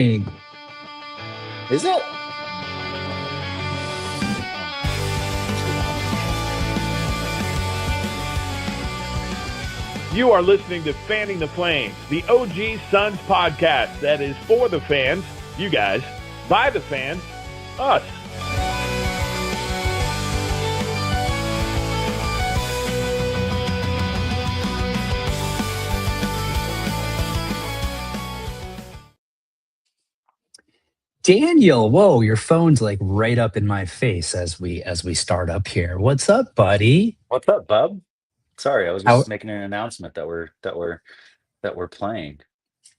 Hey, Is it? Oh, let's go down. You are listening to Fanning the Flames, the OG Suns podcast that is for the fans, you guys, by the fans, us. Daniel, whoa, your phone's like right up in my face as we start up here. What's up, buddy? What's up, bub? Sorry, I was How just making an announcement that we're playing.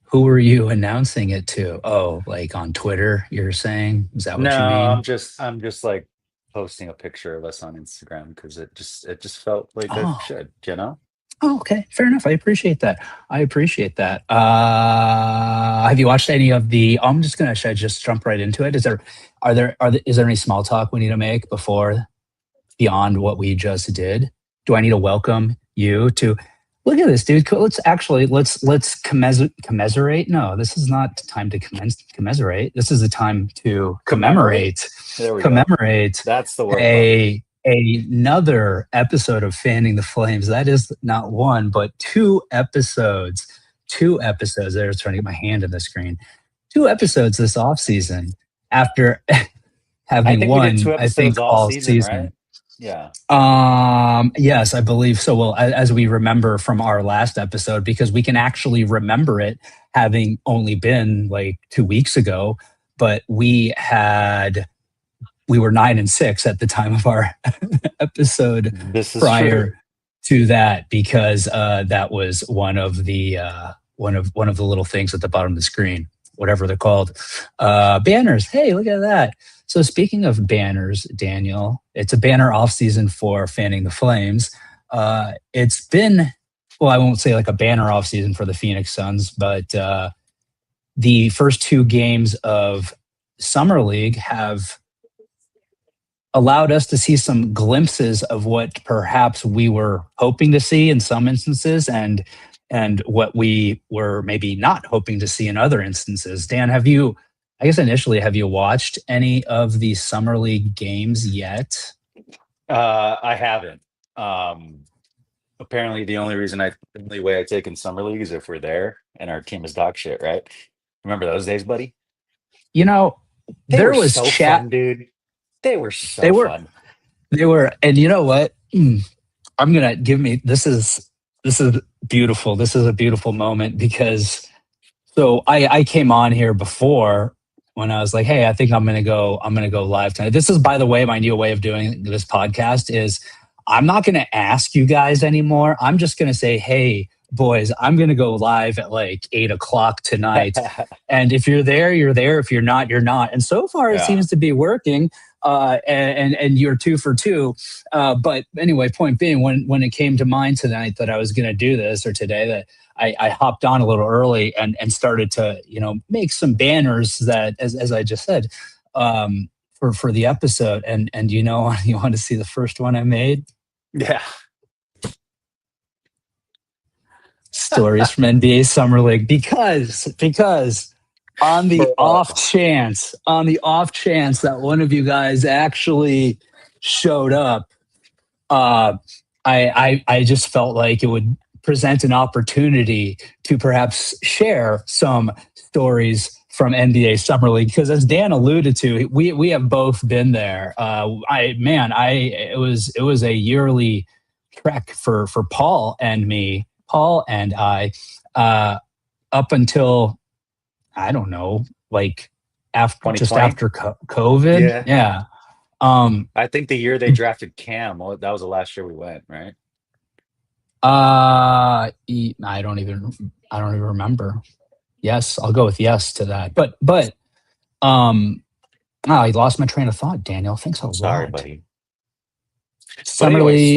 who were you announcing it to? Oh, like on Twitter, you're saying? Is that what you No, mean? I'm just like posting a picture of us on Instagram because it just felt like I Oh, should. oh, okay. Fair enough. I appreciate that. I appreciate that. Have you watched any of the should I just jump right into it? Is there any small talk we need to make before beyond what we just did? Do I need to welcome you to look at this, dude? Let's commiserate. No, this is not time to commiserate. This is a time to Commemorate? commemorate. There we go. Commemorate That's the word, bub. a another episode of Fanning the Flames. That is not one, but two episodes. Two episodes. There, I was trying to get my hand in the screen. Two episodes this off season after I having think we did won, two I think, episodes all all season, right? season. Yeah. Yes, I believe so. Well, as we remember from our last episode, because we can actually remember it having only been like 2 weeks ago, but we were 9-6 at the time of our episode This is true. prior to that, because that was one of the little things at the bottom of the screen, whatever they're called, banners. Hey, look at that. So speaking of banners, Daniel, it's a banner off season for Fanning the Flames. It's been, well, I won't say like a banner off season for the Phoenix Suns, but the first two games of Summer League have allowed us to see some glimpses of what perhaps we were hoping to see in some instances, and what we were maybe not hoping to see in other instances. Dan, I guess initially, have you watched any of the Summer League games yet? I haven't. Um, Apparently, the only way I take in summer league is if we're there and our team is dog shit, right? Remember those days, buddy? You know, They there were was so chat. fun, dude. They were They so were, fun. they were, and you know what? I'm gonna give me this is beautiful. This is a beautiful moment because so I came on here before when I was like, hey, I think I'm gonna go live tonight. This is, by the way, my new way of doing this podcast is I'm not gonna ask you guys anymore. I'm just gonna say, hey, boys, I'm gonna go live at like 8 o'clock tonight. And if you're there, you're there. If you're not, you're not. And so far it Yeah. seems to be working. And you're two for two. But anyway, point being, when it came to mind tonight that I was going to do this, or today, that I hopped on a little early and started to make some banners that, as I just said, for the episode. And you want to see the first one I made? Yeah. Stories from NBA Summer League, because Bro. on the off chance that one of you guys actually showed up, uh, I just felt like it would present an opportunity to perhaps share some stories from NBA Summer League, because as Dan alluded to, we have both been there. I man, I it was a yearly trek for Paul and I, uh, up until, I don't know, like just 2020. after COVID. Yeah. Yeah. Um, I think the year they drafted Cam, well, that was the last year we went, right? I don't even remember. Yes, I'll go with yes to that. Um, I lost my train of thought, Daniel. Thanks a Sorry, lot. buddy. But Summer anyway,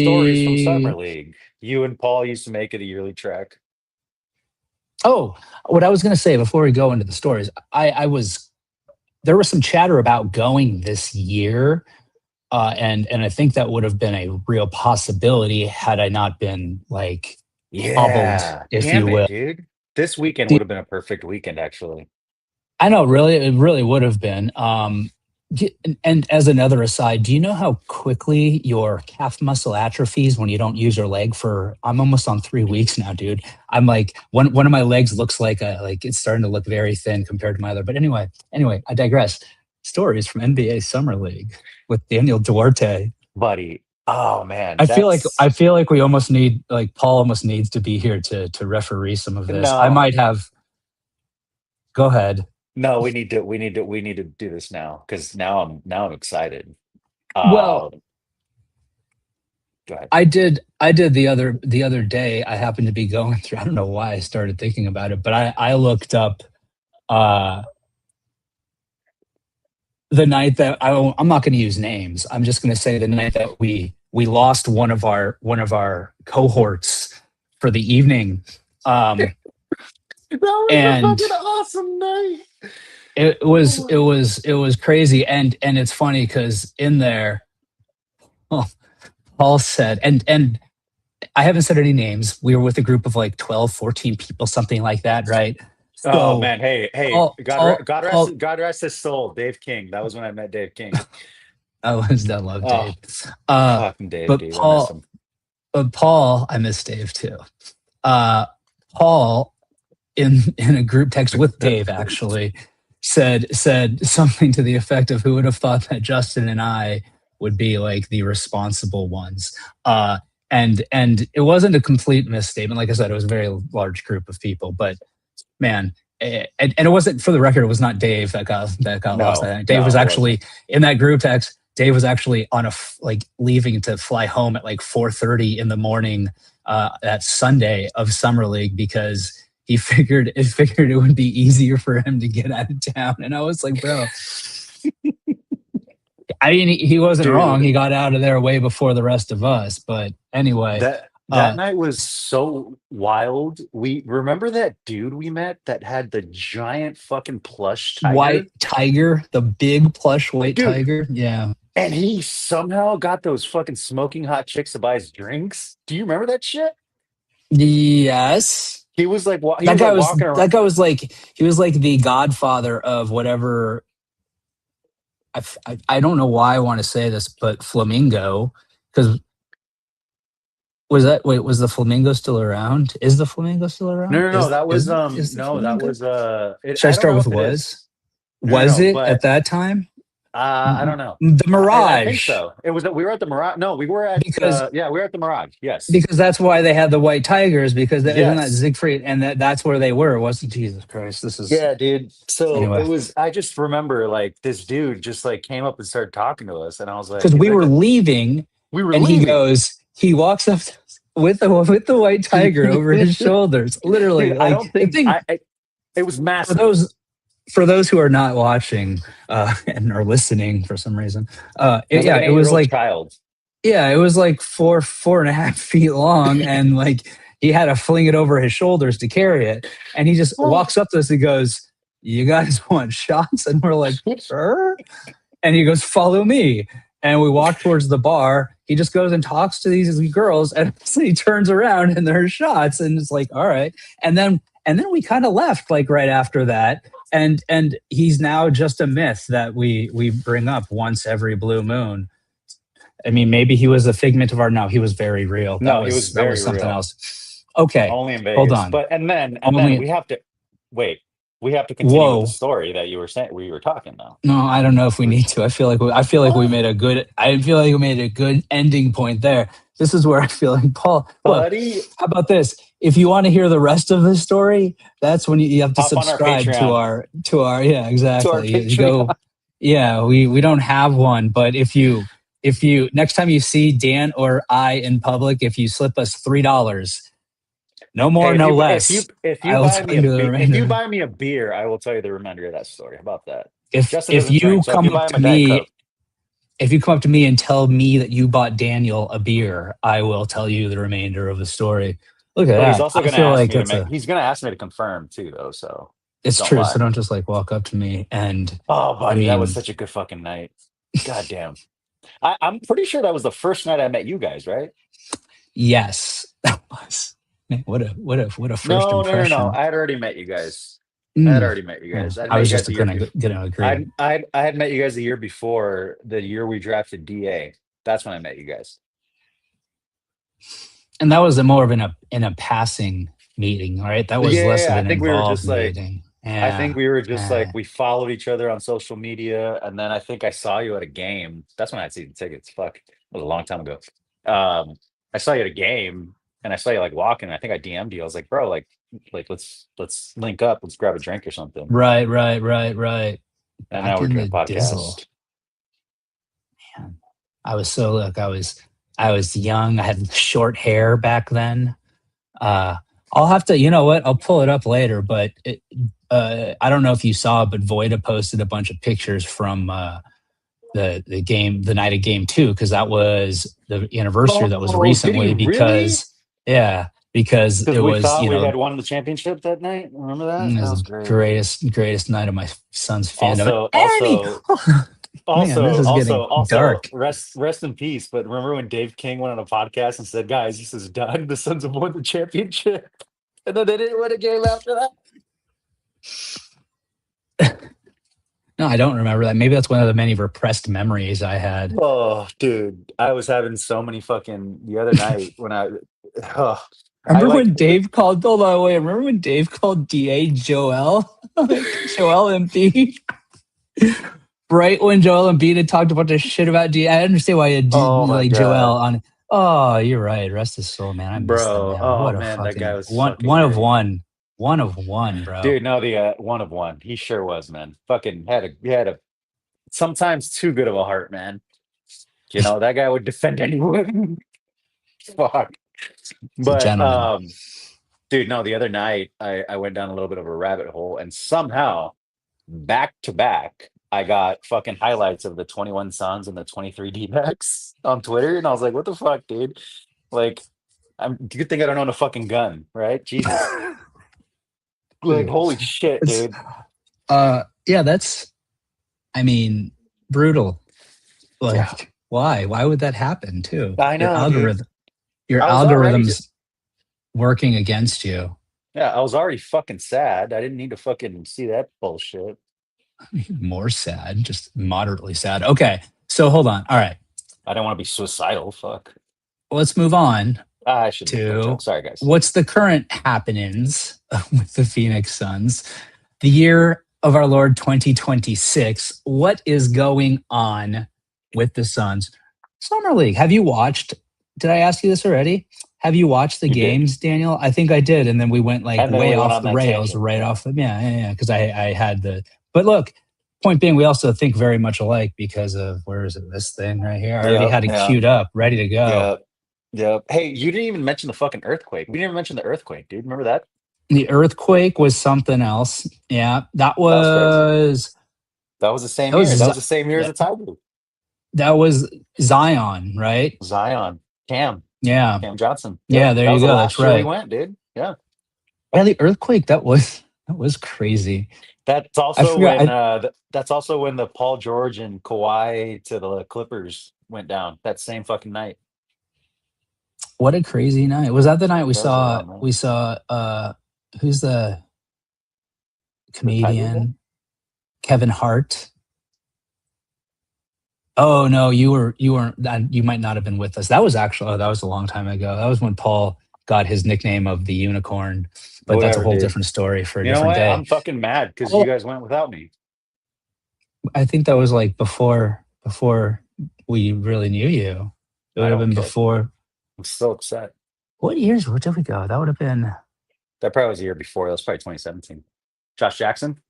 stories from summer League. league. You and Paul used to make it a yearly track. Oh, what I was going to say before we go into the stories, I was there was some chatter about going this year, and I think that would have been a real possibility had I not been like bubbled, Yeah, if you damn it, will. dude. This weekend would have been a perfect weekend, actually. I know, really, it really would have been. And as another aside, do you know how quickly your calf muscle atrophies when you don't use your leg for? I'm almost on 3 weeks now, dude. I'm like one of my legs looks like it's starting to look very thin compared to my other. But anyway, I digress. Stories from NBA Summer League with Daniel Duarte. buddy. Oh man, I feel like we almost need like Paul almost needs to be here to referee some of this. I no, might have. Go ahead. no. We need to do this now because now I'm excited. Well, Uh, Go ahead. I did the other day. I happened to be going through. I don't know why I started thinking about it, but I looked up uh, the night that I'm not going to use names. I'm just going to say the night that we lost one of our cohorts for the evening. That was a And fucking awesome night. it was crazy, and it's funny because in there, oh, Paul said, and I haven't said any names. We were with a group of like 12, 14 people, something like that, right? Oh So man, hey, Paul, Paul, Paul, God rest his soul, Dave King. That was when I met Dave King. I love Oh, Dave. Uh, fucking Dave, but dude, I miss him. Paul, I miss Dave too. Paul, in a group text with Dave, actually said something to the effect of, "Who would have thought that Justin and I would be like the responsible ones?" And it wasn't a complete misstatement. Like I said, it was a very large group of people, but man. And it wasn't, for the record, it was not Dave that got lost that No, night. Dave was no, it wasn't. actually in that group text. Dave was actually on like leaving to fly home at like 4:30 in the morning that Sunday of Summer League because he figured it would be easier for him to get out of town. And I was like, bro, I mean, he wasn't wrong. Dude, He got out of there way before the rest of us. But anyway, that uh, night was so wild. We remember that dude we met that had the giant fucking plush tiger, white tiger, the big plush white dude, tiger. Yeah. and he somehow got those fucking smoking hot chicks to buy his drinks. Do you remember that shit? Yes. He was like, he That was guy like was walking around. that guy was like he was like the godfather of whatever. I don't know why I want to say this, but Flamingo, because was the Flamingo still around? Is the Flamingo still No, around? no, no. That was Is the no, that Flamingo? was Should I I don't start know with if it is. was? No, no, Was no. it at But that time? I don't know. The I think Mirage. so. It was we were at the Mirage. No, we were at Because yeah, we were at the Mirage. Yes. because that's why they had the white tigers, because isn't that Yes. Siegfried, and that's where they were, wasn't? Jesus Christ, this is Yeah, dude. So anyway. it was. I just remember like this dude just like came up and started talking to us, and I was like, Because he's we like, were leaving, we were and leaving. he walks up with the white tiger over his shoulders, literally. Dude, I Like don't the think thing it was for massive. those who are not watching and are listening for some reason, It was like an it was 8-year-old like child. it was like 4.5 feet long, and like he had to fling it over his shoulders to carry it, and he just walks up to us and goes, "You guys want shots?" And we're like, "Sure." And he goes, "Follow me." And we walk towards the bar. He just goes and talks to these girls, and so he turns around and there's shots, and it's like, all right. And then we kind of left like right after that. And he's now just a myth that we bring up once every blue moon. I mean, maybe he was a figment of our. No, he was very real. No, he was That was very something real. else. Okay, Only in hold Vegas. on. But and then Only we have to wait. We have to continue with the whoa. story that you were saying. We were talking though. No, I don't know if we need to. I feel like we made a good. I feel like we made a good ending point there. This is where I feel like Paul. Look, Buddy, how about this? If you want to hear the rest of the story, that's when you have to hop on our subscribe Patreon. to our yeah, To our exactly. You Patreon. go, yeah. We don't have one, but if you next time you see Dan or I in public, if you slip us $3, no more, Hey, no less, if you I will buy tell me you the if you remainder. buy me a beer, I will tell you the remainder of that story. How about that? If Justin if doesn't you drink, so if come you up buy him to a Diet me Coke, if you come up to me and tell me that you bought Daniel a beer, I will tell you the remainder of the story. Look at but he's that. also I going to feel ask like me to that's make. He's going to ask me to confirm too, though. So it's don't true. So lie. don't just like walk up to me and Oh, I buddy, that was mean, such a good fucking night. God damn. I'm pretty sure that was the first night I met you guys, right? yes, that was man, what a first No, no, no, no. impression. I had already met you guys. I had Mm, already met you guys. I'd I met was you guys just the year gonna before. gonna agree. I had met you guys the year before, the year we drafted Da. That's when I met you guys. And that was a more of in a passing meeting, right? That was less Yeah, of I an think we were involved just like, meeting. I think Yeah. we were just like, Yeah. we followed each other on social media, and then I think I saw you at a game. That's when I had season tickets. Fuck, it was a long time ago. Um, I saw you at a game, and I saw you like walking. I think I DM'd you. I was like, bro, like let's link up. Let's grab a drink or something. Right, right, right, right. And now Back we're in doing the a dizzle. podcast. Man. I was so look, I was young. I had short hair back then. Uh I'll have to, you know what? I'll pull it up later, but I don't know if you saw, but Voida posted a bunch of pictures from the game, the night of game 2, because that was the anniversary that was Oh, did he recently really? because Because it we was, thought you we know, had won the championship that night. Remember that? it That was was the great. greatest night of my son's fandom. Also, Annie! Man, this is getting also, dark. rest in peace. But remember when Dave King went on a podcast and said, "Guys, this is done. The Suns have won the championship," and then they didn't win a game after that. No, I don't remember that. Maybe that's one of the many repressed memories I had. Oh, dude, I was having so many fucking the other night when oh, Remember like when Dave called? Hold on, wait. Remember when Dave called Da Joel, Joel Embiid? Right when Joel Embiid had talked a bunch of shit about Da. I understand why you did oh my like Joel god, on. Oh, you're right. Rest his soul, man. I miss that bro. man. Oh What a man, that guy fucking was fucking one of great. one, bro. Dude, no, the one of one. He sure was, man. Fucking had a sometimes too good of a heart, man. You know, that guy would defend anyone. Fuck. He's a But gentleman. dude, no, the other night I went down a little bit of a rabbit hole and somehow back to back I got fucking highlights of the 21 Suns and the 23 D-backs on Twitter, and I was like, what the fuck, dude? Like, I'm good thing I don't own a fucking gun, right? Jesus. Like, holy shit, It's, dude. yeah, that's. I mean, brutal. Like, Yeah. why? Why would that happen too? I know, dude. Your I was already algorithms working against you. Yeah, I was already fucking sad. I didn't need to fucking see that bullshit. More sad, just moderately sad. Okay, so hold on. All right, I don't want to be suicidal. Fuck. let's move on I shouldn't make that to joke. Sorry, guys. what's the current happenings with the Phoenix Suns. The year of our Lord 2026. What is going on with the Suns? Summer League. Have you watched? Did I ask you this already? Have you watched the You did. games, Daniel? I think I did, and then we went like And then way we went off on the that rails, tangent. right Yeah. off the yeah. Because I had the. But look, point being, we also think very much alike because of where is it? This thing right here. I already Yep, had it yeah. queued up, ready to go. Yep. Yep. Hey, you didn't even mention the fucking earthquake. We didn't even mention the earthquake, dude. Remember that? The earthquake was something else. Yeah, that was was That was the same That was year. That Z- was the same year as the Tiger. that was Zion, right? Zion. Cam Yeah, Johnson. yeah. Yep. There That you was the go. last That's year we right. went, dude. Yeah. Yeah, the earthquake. That was crazy. That's I also forgot. when that's also when the Paul George and Kawhi to the Clippers went down that same fucking night. What a crazy night! Was that the night we That was a saw? wild night. We saw. Who's the The Tiger guy? comedian? Kevin Hart. Oh no, you weren't. You might not have been with us. That was actually. Oh, that was a long time ago. That was when Paul got his nickname of the unicorn. But that's a Whatever, whole dude. different story for a You know different what? day. I'm fucking mad because Oh. you guys went without me. I think that was like before we really knew you. It I would have don't been care. before. I'm so upset. What years? Where did we go? That would have been That probably was the year before. That was probably 2017. Josh Jackson.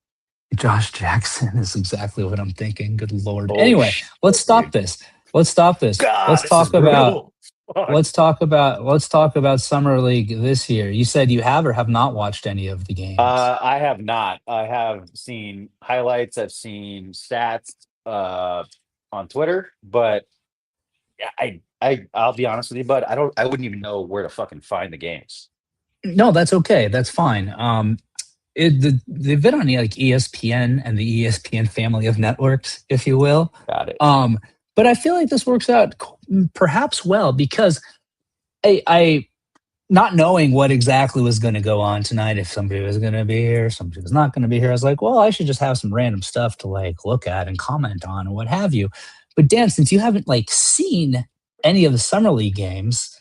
Josh Jackson is exactly what I'm thinking. Good Lord. Holy Anyway, shit, let's stop dude. this. Let's stop this. God, let's this talk is about brutal. Fuck. let's talk about Summer League this year. You said you have or have not watched any of the games. I have not. I have seen highlights. I've seen stats on Twitter, but I'll be honest with you, bud. I wouldn't even know where to fucking find the games. No, that's okay. That's fine. They've been on like ESPN and the ESPN family of networks, if you will. Got it. But I feel like this works out perhaps well because I not knowing what exactly was going to go on tonight, if somebody was going to be here, somebody was not going to be here, I was like, well, I should just have some random stuff to like look at and comment on and what have you. But Dan, since you haven't like seen any of the summer league games,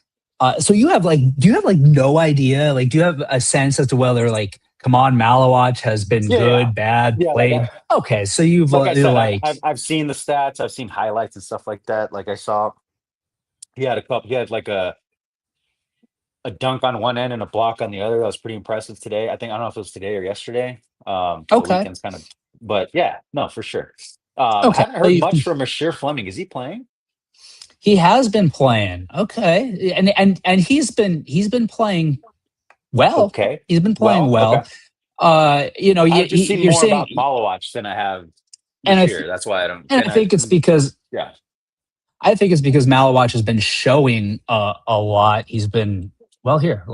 so you have like, do you have like no idea? Like, do you have a sense as to whether like, come on, Malawach has been good, bad, played? Okay, so you've like I said, I've seen the stats, I've seen highlights and stuff like that. Like I saw, he had like a dunk on one end and a block on the other. That was pretty impressive today. I don't know if it was today or yesterday. The weekend's kind of, but yeah, no, for sure. I haven't heard much from Rasheer Fleming. Is he playing? He has been playing. Okay. And he's been playing well. Okay. He's been playing well. Okay. I've just seen more about Malawach than I have Rasheer. That's why I don't. And I think it's because Malawach has been showing a lot. He's been here.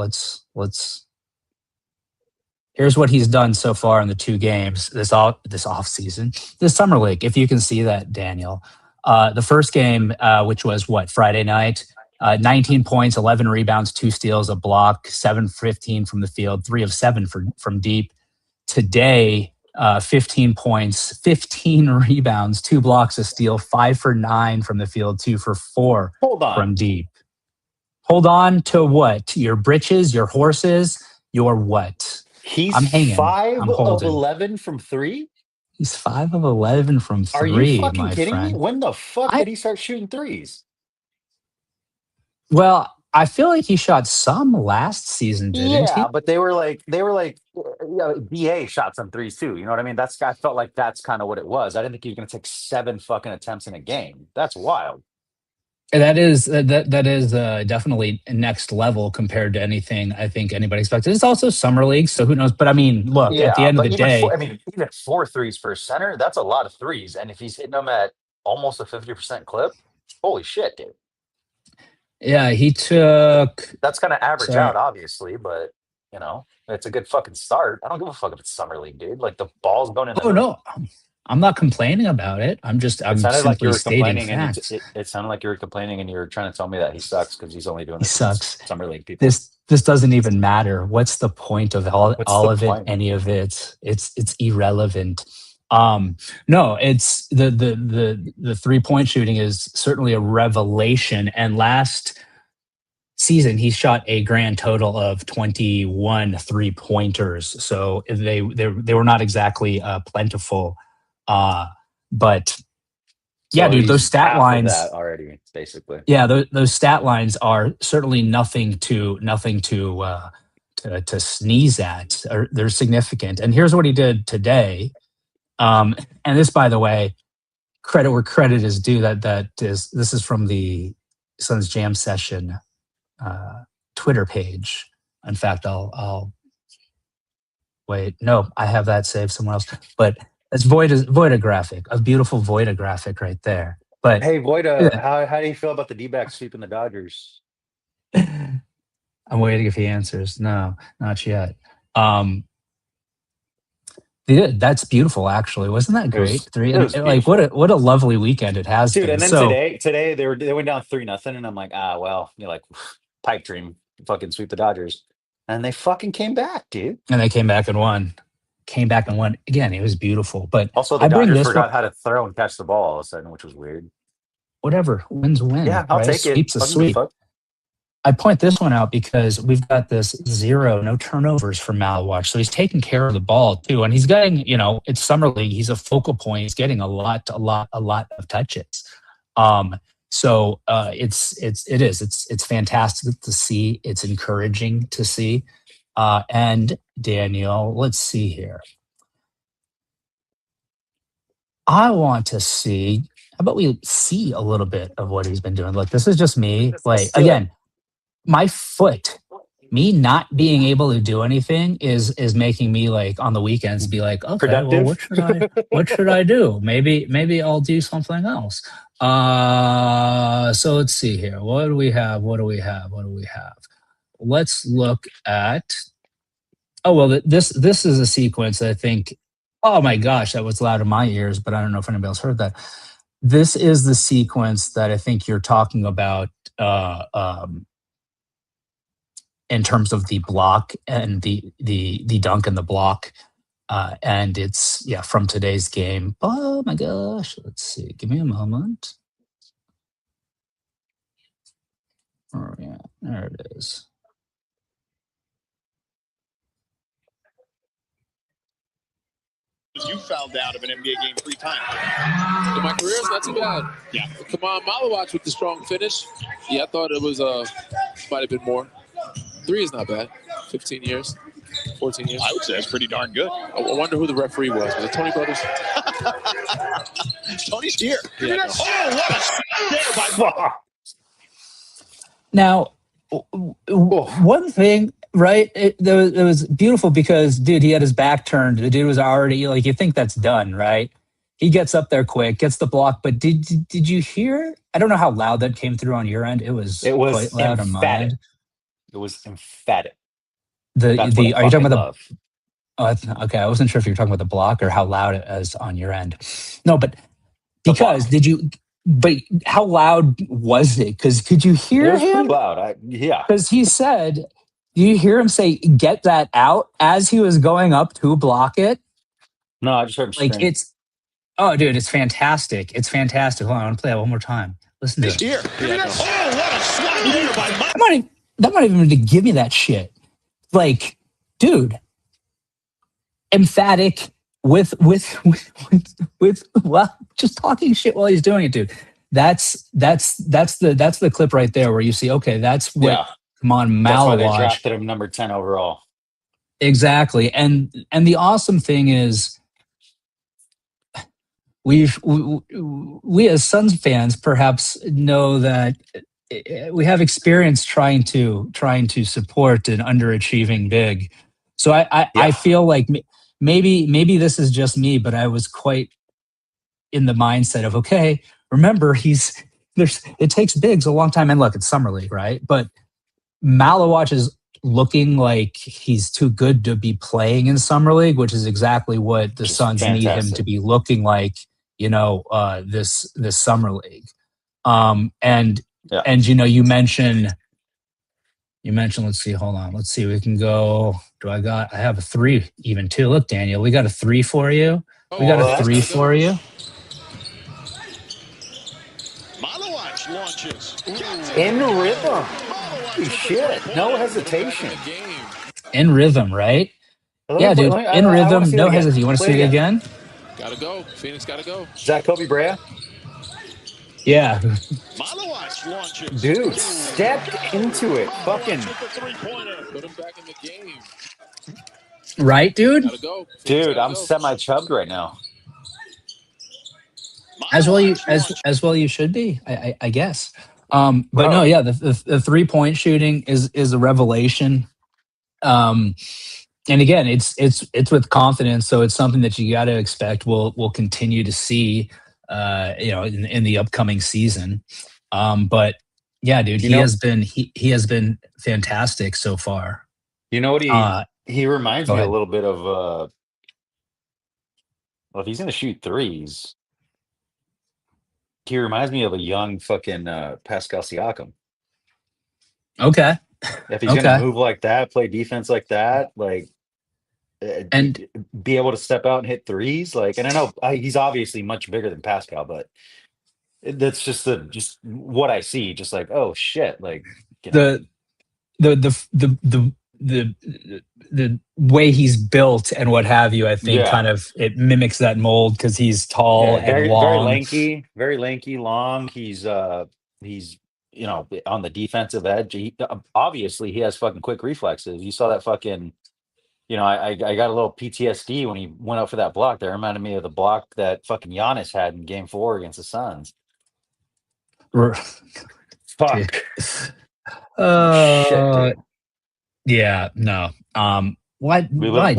Here's what he's done so far in the 2 games this off season, this summer league. If you can see that, Daniel, the first game, which was Friday night, 19 points, 11 rebounds, 2 steals, a block, 7-15 from the field, 3 of 7 from deep. Today, 15 points, 15 rebounds, 2 blocks, a steal, 5 for 9 from the field, 2 for 4 from deep. Hold on to what? Your britches, your horses, your what? I'm hanging. 5 of 11 from 3? He's 5 of 11 from 3. Are you fucking kidding me? When the fuck did he start shooting threes? Well, I feel like he shot some last season, didn't he? Yeah, but they were like BA shot some threes too. You know what I mean? I felt like that's kind of what it was. I didn't think he was going to take 7 fucking attempts in a game. That's wild. And that is definitely next level compared to anything I think anybody expected. It's also summer league, so who knows? But I mean, look, at the end of the day, even 4 threes for a center, that's a lot of threes. And if he's hitting them at almost a 50% clip, holy shit, dude. Yeah, he took. That's going to average out, obviously, but it's a good fucking start. I don't give a fuck if it's summer league, dude. Like the ball's going in. No, I'm not complaining about it. I'm simply stating facts. It sounded like you were complaining, and you were trying to tell me that he sucks because he's only doing this. He sucks. Summer league people. This doesn't even matter. What's the point of all of it? Any of it? It's irrelevant. No, it's the 3-point shooting is certainly a revelation. And last season, he shot a grand total of 21 3-pointers. So they were not exactly plentiful. But yeah, dude, those stat lines already basically. Yeah, those stat lines are certainly nothing to sneeze at. They're significant. And here's what he did today. And this, by the way, credit where credit is due. This is from the Suns Jam Session Twitter page. In fact, I'll wait. No, I have that saved somewhere else. But it's Voida graphic, a beautiful Voida graphic right there. But hey, Voida, how do you feel about the D-backs sweeping the Dodgers? I'm waiting if he answers. No, not yet. That's beautiful, actually. Wasn't that great? What a lovely weekend it has been. Dude, and then today they went down 3-0, and I'm like, pipe dream, fucking sweep the Dodgers. And they fucking came back, dude. And they came back and won. Again, it was beautiful. But also the Dodgers forgot how to throw and catch the ball all of a sudden, which was weird. Whatever. Wins win. Yeah, I'll take Sweep's it. A sweep. I point this one out because we've got this 0, no turnovers for Malawach. So he's taking care of the ball too. And he's getting, it's summer league. He's a focal point. He's getting a lot of touches. So it's fantastic to see. It's encouraging to see. And Daniel, let's see here. I want to see, how about we see a little bit of what he's been doing? Look, this is just me. Again, my foot, me not being able to do anything is making me on the weekends be like, okay, productive. Well, what should I do? Maybe I'll do something else. So let's see here. What do we have? Let's look at, this is a sequence that I think, oh my gosh, that was loud in my ears, but I don't know if anybody else heard that. This is the sequence that I think you're talking about. in terms of the block and the dunk and the block. And it's from today's game. Oh my gosh, let's see. Give me a moment. Oh yeah, there it is. You fouled out of an NBA game 3 times. In my career, it's not too bad. Yeah. Kamal Malawach with the strong finish. Yeah, I thought it was might have been more. 3 is not bad. 15 years, 14 years. I would say that's pretty darn good. I wonder who the referee was. Was it Tony Brothers? Tony's here. Yeah, no. Oh, what a shot there by Now, one thing, right? It was beautiful because, dude, he had his back turned. The dude was already like, you think that's done, right? He gets up there quick, gets the block. But did you hear? I don't know how loud that came through on your end. It was quite loud on my emphatic. end. It was emphatic. Are That's you what I talking about love. okay, I wasn't sure if you were talking about the block or how loud it was on your end. No, but because but how loud was it? Because could you It hear was pretty him? loud. Yeah. Because he said, do you hear him say, get that out as he was going up to block it? No, I just heard him Like scream. dude, it's fantastic. It's fantastic. Hold on, I want to play that one more time. Listen to it. here. Yeah, no. Oh, what a shot there by Mike. That might even to give me that shit. Like, dude, emphatic with well, just talking shit while he's doing it, dude. That's the clip right there where you see, okay, that's what Yeah. Kamal That's why they Malawach. drafted him number 10 overall. Exactly. And the awesome thing is we as Suns fans perhaps know that we have experience trying to support an underachieving big. So I feel like maybe this is just me, but I was quite in the mindset of, okay, remember it takes bigs a long time. And look, it's summer league, right? But Malawach is looking like he's too good to be playing in summer league, which is exactly what the Just Suns need him fantastic. to be looking like, this summer league. And you mentioned, let's see, hold on. Let's see, we can go. I have a 3 even too. Look, Daniel, we got a 3 for you. We got a 3 for you. Malawach launches. In rhythm. Holy shit. No hesitation. In rhythm, right? Let Yeah, me play- dude. let me- I- In I wanna rhythm, see it no again. hesitation. You want to Play see it again? Gotta go. Phoenix gotta go. Is that Kobe Bryant? Yeah. Malawach launches. Dude, stepped into it. Fucking. Put him back in the game. Right, dude? Gotta go. Phoenix Dude, gotta I'm go. semi-chubbed right now. As well you Malawach as well you should be, I guess. But Bro. no, yeah, the 3-point shooting is a revelation. And again, it's with confidence, so it's something that you got to expect. We'll continue to see, in the upcoming season. But yeah, dude, he has been fantastic so far. You know what he reminds Go me a ahead. little bit of well, if he's gonna shoot threes, he reminds me of a young fucking Pascal Siakam. Okay, If he's gonna move like that, play defense like that, like and be able to step out and hit threes, like, and I know he's obviously much bigger than Pascal, but that's just what I see. Just like, oh shit, like the way he's built and what have you, I think kind of it mimics that mold because he's tall and very long. very lanky, long. He's on the defensive edge. Obviously he has fucking quick reflexes. You saw that fucking, I got a little PTSD when he went up for that block. That reminded me of the block that fucking Giannis had in Game 4 against the Suns. Fuck. Shit, dude. Yeah, no. Why? We Dan?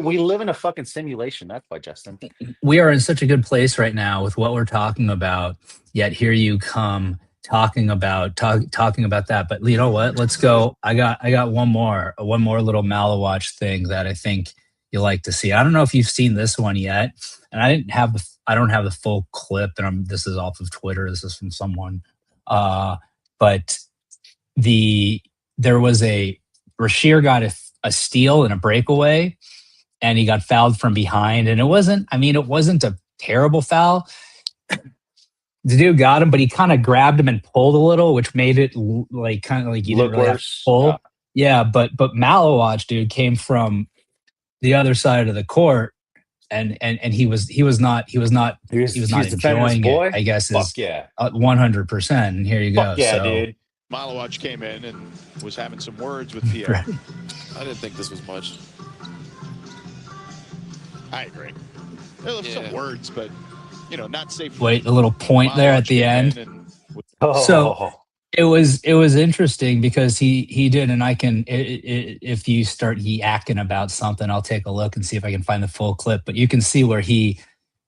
We live in a fucking simulation. That's why, Justin. We are in such a good place right now with what we're talking about. Yet here you come talking about that. But you know what? Let's go. I got one more little Malawach thing that I think you like to see. I don't know if you've seen this one yet, and I don't have the full clip. And this is off of Twitter. This is from someone. But the there was Rasheer got a steal and a breakaway, and he got fouled from behind. And it wasn't a terrible foul. The dude got him, but he kind of grabbed him and pulled a little, which made it like kind of like you Look didn't really have to worse. pull. Yeah, but Malowach, dude, came from the other side of the court, and he was not defending his enjoying boy? it. I guess Fuck is yeah. 100%. And here you go. Fuck yeah, So, dude. Malowach came in and was having some words with Pierre. Right. I didn't think this was much. I agree. There was some Yeah. words, but not safe. Wait, a little point there at the end. Oh. So it was interesting because he did, and I can if you start yakking about something, I'll take a look and see if I can find the full clip. But you can see where he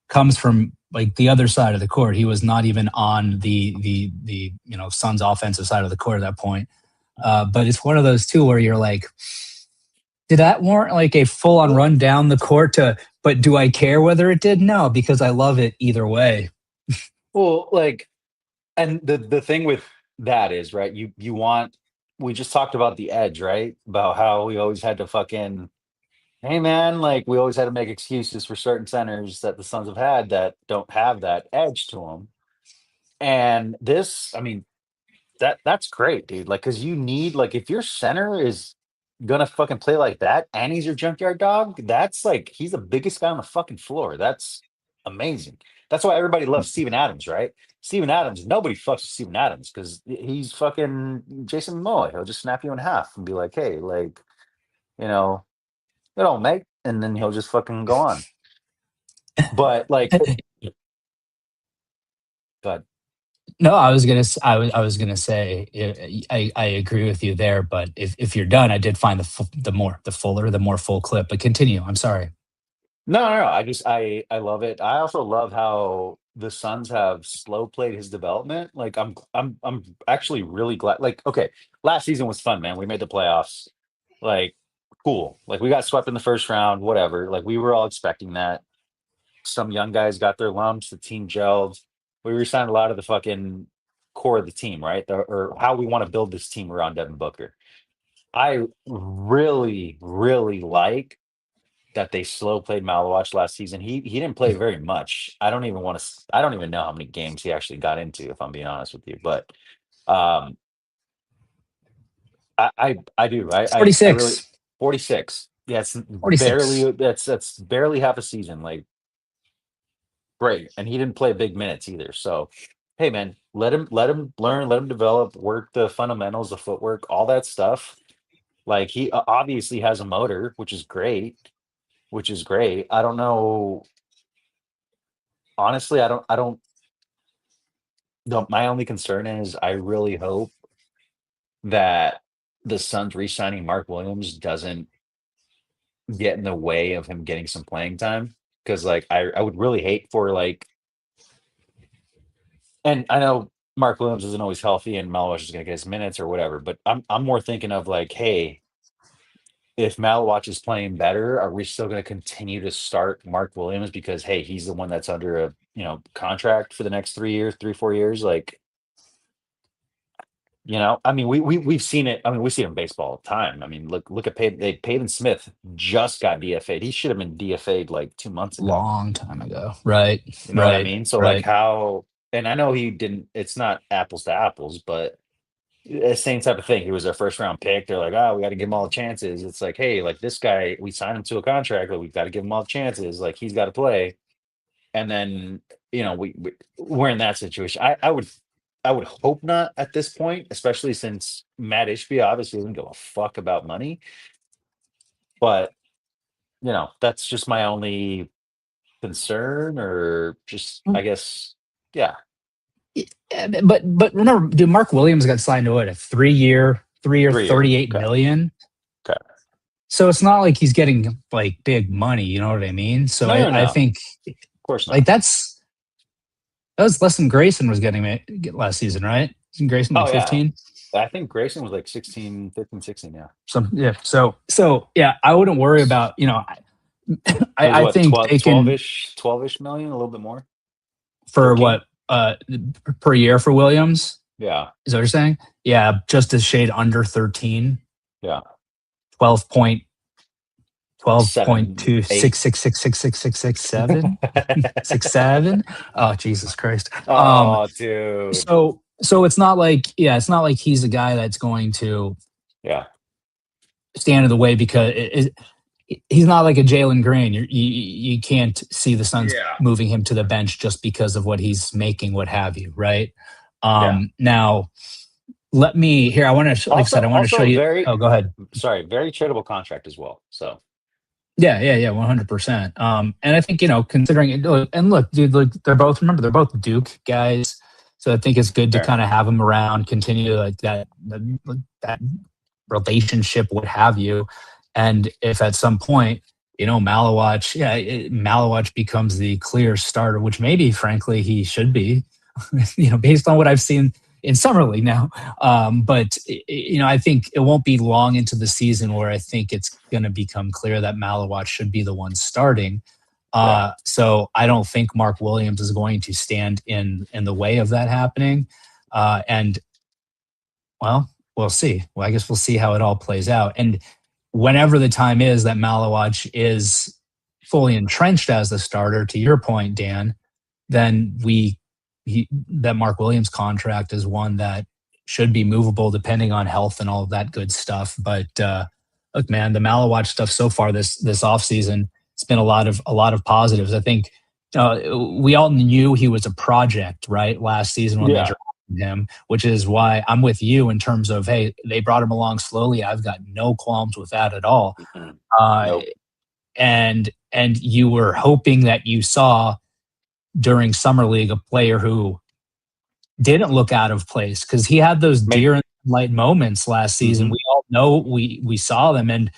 comes from, like the other side of the court. He was not even on the Suns offensive side of the court at that point. But it's one of those too where you're like, did that warrant like a full on run down the court but do I care whether it did? No, because I love it either way. Well, like, and the thing with that is, right, we just talked about the edge, right? About how we always had to fucking, hey man, like we always had to make excuses for certain centers that the Suns have had that don't have that edge to them. And this, I mean, that's great, dude. Like, cause you need, like, if your center is gonna fucking play like that and he's your junkyard dog, that's like he's the biggest guy on the fucking floor. That's amazing. That's why everybody loves Steven Adams, right? Steven Adams, nobody fucks with Steven Adams because he's fucking Jason Momoa. He'll just snap you in half and be like, hey, like, it don't make, and then he'll just fucking go on. But like, but No, I was gonna say I agree with you there, but if you're done, I did find the more full clip. But continue. I'm sorry. no. I love it. I also love how the Suns have slow played his development. Like I'm actually really glad. Like, okay, last season was fun, man. We made the playoffs. Like, cool. Like we got swept in the first round, whatever. Like we were all expecting that. Some young guys got their lumps, the team gelled. We re-signed a lot of the fucking core of the team, right? Or how we want to build this team around Devin Booker. I really, really like that they slow played Malowach last season. He didn't play very much. I don't even know how many games he actually got into, if I'm being honest with you. But I do. I 46. really, 46. Yeah, it's 46. that's barely half a season. Like, great. And he didn't play big minutes either. So hey man, let him learn, let him develop, work the fundamentals, the footwork, all that stuff. Like he obviously has a motor, which is great. I don't know. Honestly, I don't my only concern is I really hope that the Suns re-signing Mark Williams doesn't get in the way of him getting some playing time. Cause like I would really hate for like, and I know Mark Williams isn't always healthy and Malowach is gonna get his minutes or whatever, but I'm more thinking of like, hey, if Malowach is playing better, are we still gonna continue to start Mark Williams because hey, he's the one that's under a contract for the next 3 years, 4 years? Like, I mean, we've seen it. I mean, we see it in baseball all the time. I mean, look at Pavin Smith just got DFA'd. He should have been DFA'd like 2 months ago. Long time ago. Right. You know what I mean? So right. like how, and I know he didn't, it's not apples to apples, but the same type of thing. He was their first round pick. They're like, oh, we got to give him all the chances. It's like, hey, like this guy, we signed him to a contract, but we've got to give him all the chances. Like he's got to play. And then, we're in that situation. I would hope not at this point, especially since Matt Ishbia obviously doesn't give a fuck about money. But, that's just my only concern, or just, I guess, yeah. Yeah, but remember, dude, Mark Williams got signed to what, a 3-year, 38 million. Okay. So it's not like he's getting like big money, you know what I mean? So I think, of course not. like that was less than Grayson was getting last season, right? Isn't Grayson like 15? Yeah. I think Grayson was like 16, 15, 16. Yeah. So yeah, I wouldn't worry about, I think 12-ish million, a little bit more for 14? What per year for Williams. Yeah. Is that what you're saying? Yeah, just a shade under 13. Yeah. 12 point 7, 12.2 8. 6. 6.7. Oh, Jesus Christ. Oh, dude. So it's not like, it's not like he's a guy that's going to Yeah. stand in the way, because he's not like a Jalen Green. You can't see the Suns moving him to the bench just because of what he's making, what have you, right? Now, let me here. I want to, like I said, I want to show you. Oh, go ahead. Sorry, very tradable contract as well. So. Yeah, 100%. And I think, considering it, and look, dude, like they're both Duke guys, so I think it's good to kind of have them around, continue like that relationship, what have you. And if at some point, Malawach becomes the clear starter, which maybe, frankly, he should be, based on what I've seen in Summer League now. But I think it won't be long into the season where I think it's going to become clear that Malawach should be the one starting. So I don't think Mark Williams is going to stand in the way of that happening. And, well, we'll see. Well, I guess we'll see how it all plays out. And whenever the time is that Malawach is fully entrenched as the starter, to your point, Dan, then that Mark Williams contract is one that should be movable depending on health and all of that good stuff. But look, man, the Malawach stuff so far this offseason, it's been a lot of positives. I think we all knew he was a project, right, last season when they drafted him, which is why I'm with you in terms of, hey, they brought him along slowly. I've got no qualms with that at all. Nope. And you were hoping that you saw during Summer League a player who didn't look out of place, because he had those deer in the light moments last season. We all know we saw them, and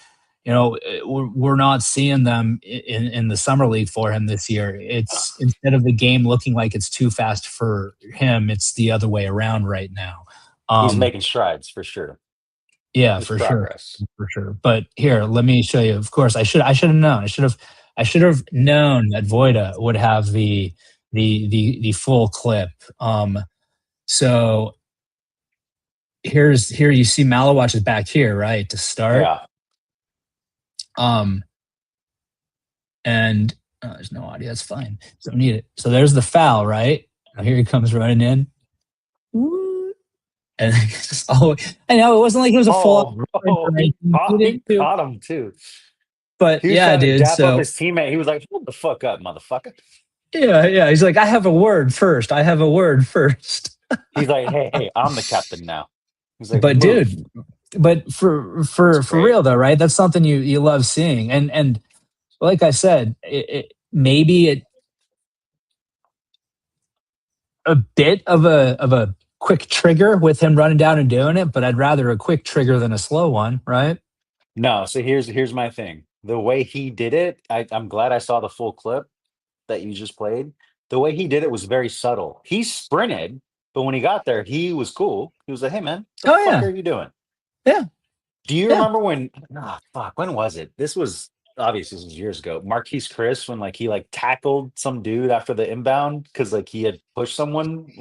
we're not seeing them in the Summer League for him this year. It's instead of the game looking like it's too fast for him, it's the other way around right now. He's making strides for sure. Yeah, for sure. But here, let me show you. Of course, I should have known. I should have known that Voida would have the full clip. So here you see Malawach is back here, right, to start. Yeah. And there's no audio. That's fine. So need it. So there's the foul, right? Now here he comes running in. And just, I know it wasn't like it was a full. He caught him too. But dude. Dap up his teammate. He was like, "Hold the fuck up, motherfucker." Yeah. He's like, I have a word first. He's like, hey, I'm the captain now. He's like, but dude, but for real though, right? That's something you love seeing. And like I said, maybe a bit of a quick trigger with him running down and doing it, but I'd rather a quick trigger than a slow one, right? No, so here's my thing. The way he did it, I'm glad I saw the full clip that you just played. The way he did it was very subtle. He sprinted, but when he got there, he was cool. He was like, "Hey, man, what the fuck are you doing?" Yeah. Do you remember when? When was it? This was years ago. Marquise Chris, when he tackled some dude after the inbound because he had pushed someone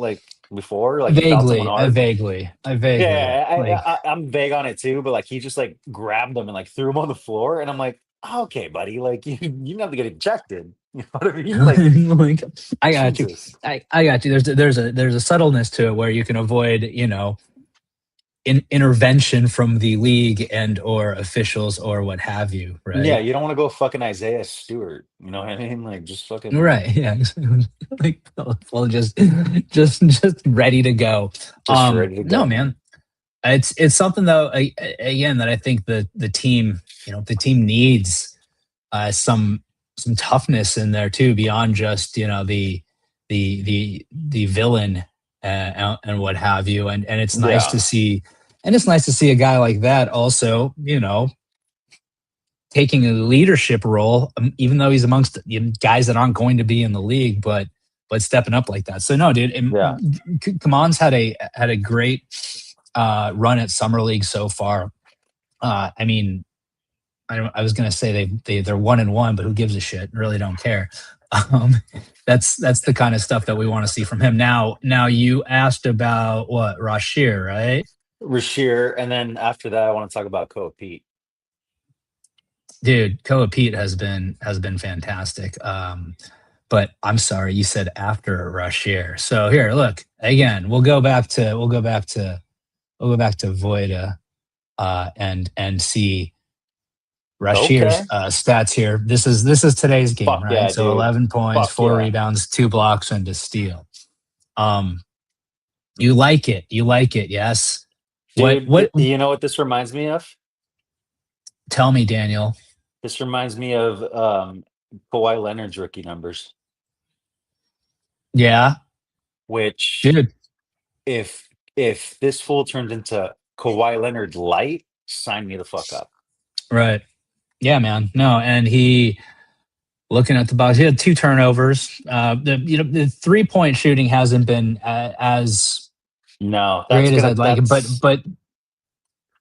before. Vaguely. Yeah, I'm vague on it too, but he just grabbed him and threw him on the floor, and I'm like, okay, buddy, you didn't have to get ejected. You know what I mean? I got you. I got you. There's a subtleness to it where you can avoid, intervention from the league and or officials or what have you, right? Yeah, you don't want to go fucking Isaiah Stewart. You know what I mean? Just fucking right. Yeah, just ready to go. Ready to go. No, man. It's something though. Again, that I think the team, the team needs some toughness in there too, beyond just the villain and what have you. And it's nice to see. And it's nice to see a guy like that also, taking a leadership role, even though he's amongst guys that aren't going to be in the league, but stepping up like that. So no, dude, Kaman's had a great run at Summer League so far. I mean, I was gonna say they're 1-1, but who gives a shit? Really don't care. That's the kind of stuff that we want to see from him. Now you asked about what Rashir, right? Rasheer, and then after that, I want to talk about Koa Pete. Dude, Koa Pete has been fantastic. But I'm sorry, you said after Rashir. So here, look again. We'll go back to Voida and see Rashir's stats here. This is today's game, Fuck right? yeah, So dude. 11 points, Fuck 4 yeah. rebounds, 2 blocks, and a steal. You like it? You like it? Yes. Dude, What? you know what this reminds me of? Tell me, Daniel. This reminds me of Kawhi Leonard's rookie numbers, Yeah, which dude. if this fool turns into Kawhi Leonard light, sign me the fuck up. Right. Yeah, man. No, and he looking at the box. He had 2 turnovers. The 3-point shooting hasn't been as No, great as I'd like, but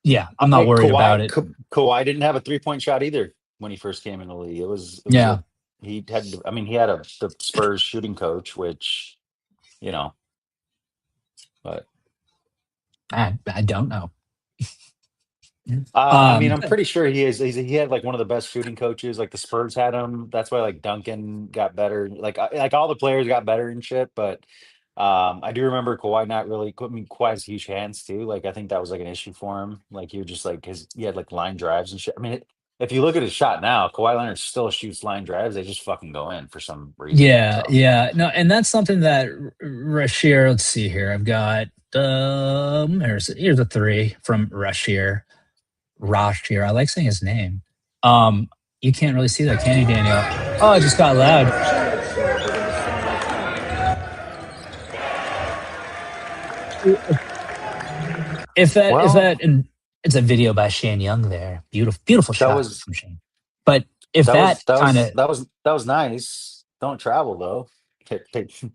yeah, I'm not worried about it. Kawhi didn't have a 3-point shot either when he first came in the league. It was Yeah. he had. I mean, he had the Spurs shooting coach, which but I don't know. I mean, I'm pretty sure he is. He had like one of the best shooting coaches. Like the Spurs had him. That's why like Duncan got better. Like all the players got better and shit. But I do remember Kawhi not really. I mean, Kawhi has huge hands too. Like I think that was like an issue for him. Like he would just like he had like line drives and shit. I mean, if you look at his shot now, Kawhi Leonard still shoots line drives. They just fucking go in for some reason. Yeah, So, yeah. No, and that's something that Rashir. Let's see here. I've got here's a 3 from Rashir. I like saying his name. You can't really see that, can you, Daniel? Oh, it just got loud. And it's a video by Shane Young there. Beautiful shot from Shane. But if that was nice. Don't travel though.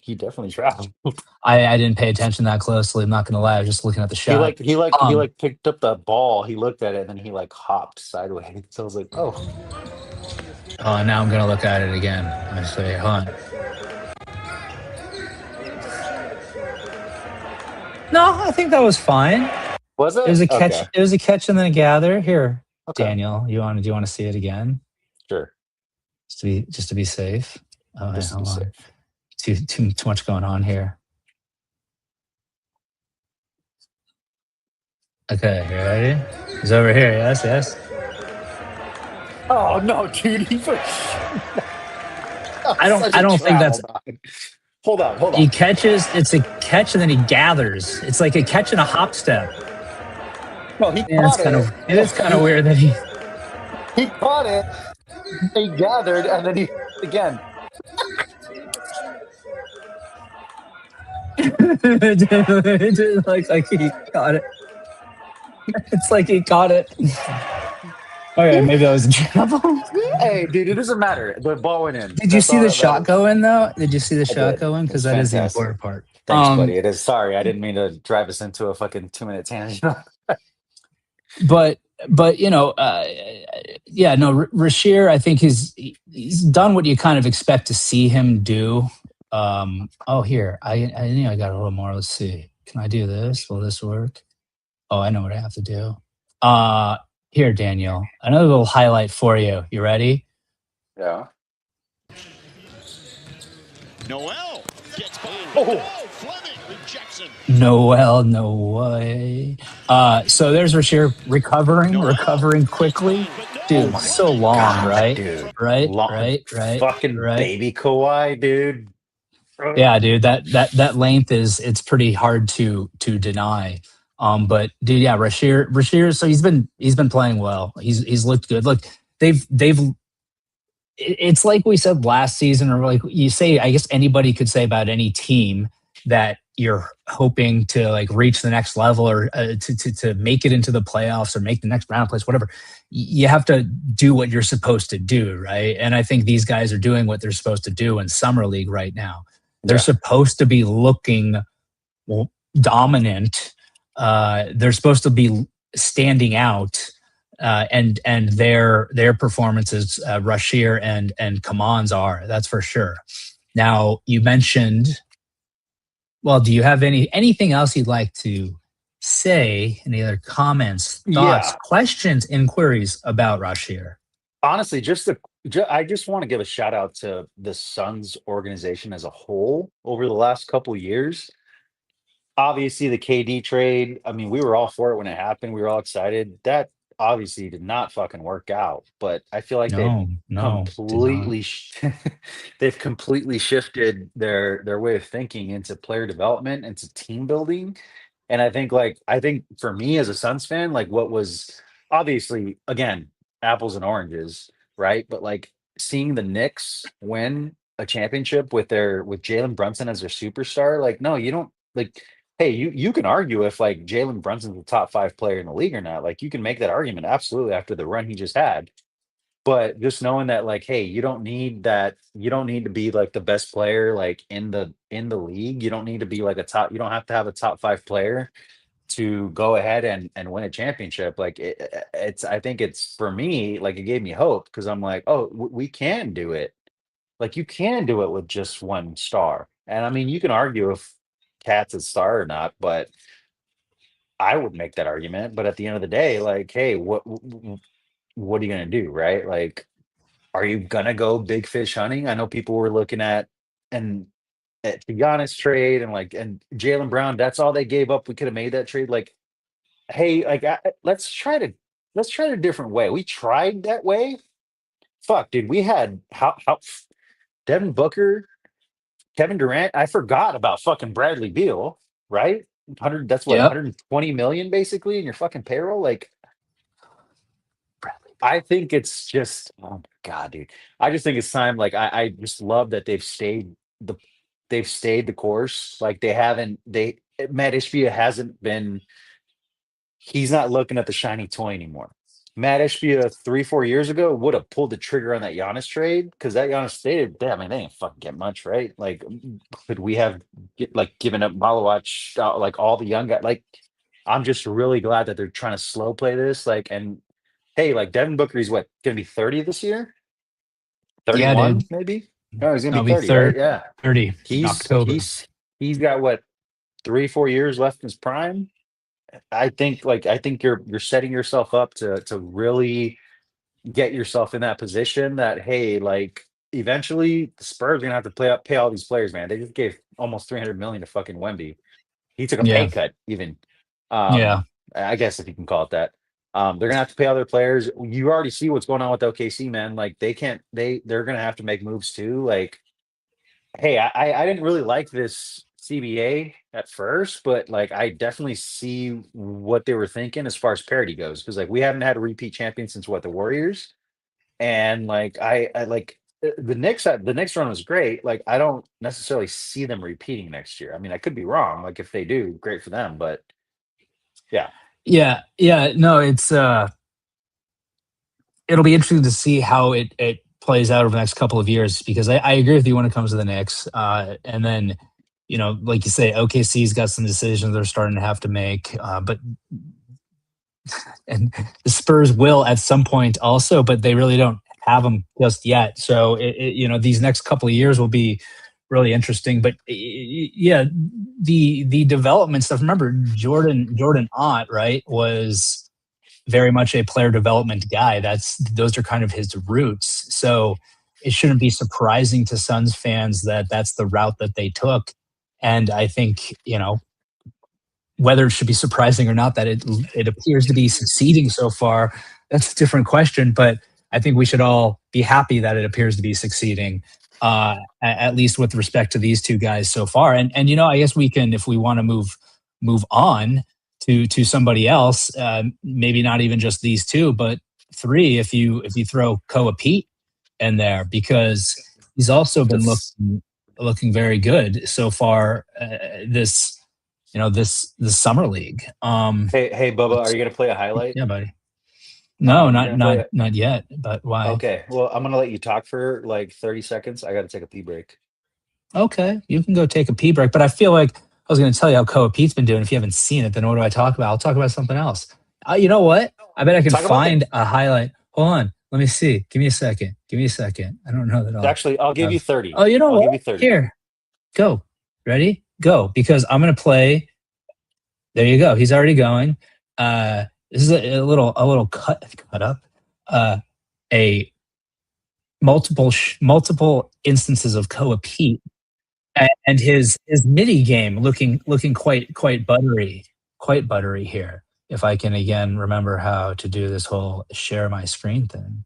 He definitely traveled. I didn't pay attention that closely. I'm not gonna lie. I was just looking at the shot. He picked up the ball. He looked at it and then he like hopped sideways. So I was like, oh. Oh, and now I'm gonna look at it again. I say, hold on. No, I think that was fine. Was it? It was a catch. Okay. It was a catch and then a gather. Here, Okay. Daniel, do you want to see it again? Sure. Just to be safe. Oh, Just to be hold on. safe. Too much going on here. Okay, you ready? He's over here. Yes. Oh no, dude! I don't think that's. Hold on. He catches. It's a catch and then he gathers. It's like a catch and a hop step. No, he Yeah, caught it. It is kind of weird that he caught it. He gathered and then he again. It looks like he caught it. It's like he caught it. Okay, maybe that was a travel. Hey, dude, it doesn't matter. The ball went in. Did you see the shot go in though? Did you see the shot did. go in? Because It's that is the fantastic. important part. Thanks, buddy. It is. Sorry, I didn't mean to drive us into a fucking 2-minute tangent. But Rashir, I think he's done what you kind of expect to see him do. Here, I think I got a little more. Let's see. Can I do this? Will this work? Oh, I know what I have to do. Here, Daniel, another little highlight for you. You ready? Yeah. Noel gets by. Oh. Fleming rejects him. Noel, no way. So there's Rashir recovering quickly. Dude, so long, God, right? dude. Right. Fucking baby Kawhi, dude. Yeah, dude, that length it's pretty hard to deny. But dude, yeah, Rashir. So he's been playing well. He's looked good. Look, they've. It's like we said last season, or like you say. I guess anybody could say about any team that you're hoping to like reach the next level or to make it into the playoffs or make the next round place, whatever. You have to do what you're supposed to do, right? And I think these guys are doing what they're supposed to do in summer league right now. They're supposed to be looking dominant. They're supposed to be standing out, and their performances, Rashir and Kaman's are. That's for sure. Now, you mentioned, well, do you have anything else you'd like to say? Any other comments, thoughts, Yeah. questions, inquiries about Rashir? Honestly, I just want to give a shout out to the Suns organization as a whole over the last couple years. Obviously, the KD trade, I mean, we were all for it when it happened. We were all excited. That obviously did not fucking work out, but I feel like No, did not. they've completely shifted their way of thinking into player development, into team building. And I think for me as a Suns fan, like what was obviously again apples and oranges, right? But like seeing the Knicks win a championship with Jalen Brunson as their superstar, like no, you don't like. Hey, you can argue if like Jalen Brunson's the top 5 player in the league or not. Like you can make that argument absolutely after the run he just had. But just knowing that, like, hey, you don't need that. You don't need to be like the best player like in the league. You don't need to be like a top. You don't have to have a top 5 player to go ahead and win a championship. Like it's. I think it's for me. Like it gave me hope because I'm like, oh, we can do it. Like you can do it with just one star. And I mean, you can argue if Cat's a star or not, but I would make that argument. But at the end of the day, like, hey, what are you gonna do, right? Like, are you gonna go big fish hunting? I know people were looking and at the Giannis trade and like and Jalen Brown. That's all they gave up. We could have made that trade. Like, hey, like let's try it a different way. We tried that way. Fuck, dude. We had how Devin Booker, Kevin Durant. I forgot about fucking Bradley Beal, right? 100. That's what Yep. 120 million basically in your fucking payroll. Like, Bradley. I think it's just, oh my god, dude. I just think it's time. Like, I just love that they've stayed the course. Like they haven't. Matt Ishbia hasn't been. He's not looking at the shiny toy anymore. Matt Ishbia 3-4 years ago would have pulled the trigger on that Giannis trade because that Giannis trade, I mean, they didn't fucking get much, right? Like, could we have given up Malawach, like all the young guys? Like, I'm just really glad that they're trying to slow play this. Like, and hey, like Devin Booker, he's what gonna be 30 this year? Yeah, 31, dude. maybe? No, he's gonna I'll be be 30, right? Yeah. 30 in He's October. he's he's got what 3-4 years left in his prime. I think you're setting yourself up to really get yourself in that position that hey, like eventually the Spurs are gonna have to pay all these players, man. They just gave almost 300 million to fucking Wemby. He took a pay Yeah. cut, even. Yeah. I guess if you can call it that. They're gonna have to pay all their players. You already see what's going on with OKC, man. Like they can't they're gonna have to make moves too. Like, hey, I didn't really like this CBA at first, but like I definitely see what they were thinking as far as parity goes. Because like we haven't had a repeat champion since what, the Warriors? And like I like the Knicks run was great. Like I don't necessarily see them repeating next year. I mean, I could be wrong. Like if they do, great for them. But yeah. Yeah. No, it's it'll be interesting to see how it plays out over the next couple of years because I agree with you when it comes to the Knicks. And then, like you say, OKC's got some decisions they're starting to have to make. But and the Spurs will at some point also, but they really don't have them just yet. So these next couple of years will be really interesting. But yeah, the development stuff. Remember, Jordan Ott, right, was very much a player development guy. Those are kind of his roots. So it shouldn't be surprising to Suns fans that that's the route that they took. And I think, whether it should be surprising or not that it appears to be succeeding so far, that's a different question. But I think we should all be happy that it appears to be succeeding, at least with respect to these two guys so far. And I guess we can, if we want to move on to somebody else, maybe not even just these two, but three, if you throw Koa Pete in there, because he's also been looking very good so far this summer league. Hey, Bubba, are you gonna play a highlight? Yeah, buddy. No, You're gonna play not yet. But why? Okay, well, I'm gonna let you talk for like 30 seconds. I got to take a pee break. Okay, you can go take a pee break. But I feel like I was going to tell you how Koa Pete's been doing. If you haven't seen it, then what do I talk about? I'll talk about something else. You know what? I bet I can find a highlight. Hold on. Let me see. Give me a second. I don't know that all. Actually, I'll give you 30. Oh, you know I'll what? give you 30. Here, go. Ready? Go. Because I'm going to play. There you go. He's already going. This is a little cut up. A multiple instances of Koa Pete and his MIDI game looking quite buttery here. If I can again remember how to do this whole share my screen thing.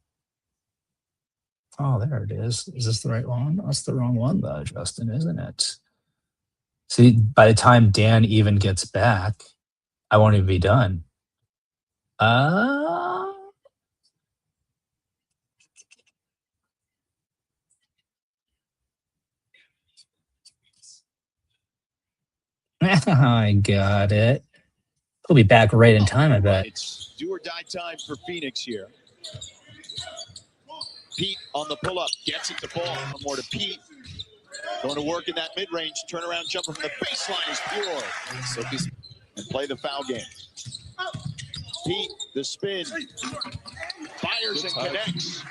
Oh, there it is. Is this the right one? That's the wrong one though, Justin, isn't it? See, by the time Dan even gets back, I won't even be done. I got it. He'll be back right in time, I bet. It's do or die time for Phoenix here. Pete on the pull-up, gets it the ball. One more to Pete. Going to work in that mid-range, turnaround jumper from the baseline is pure. So and play the foul game. Pete, the spin. Fires and connects.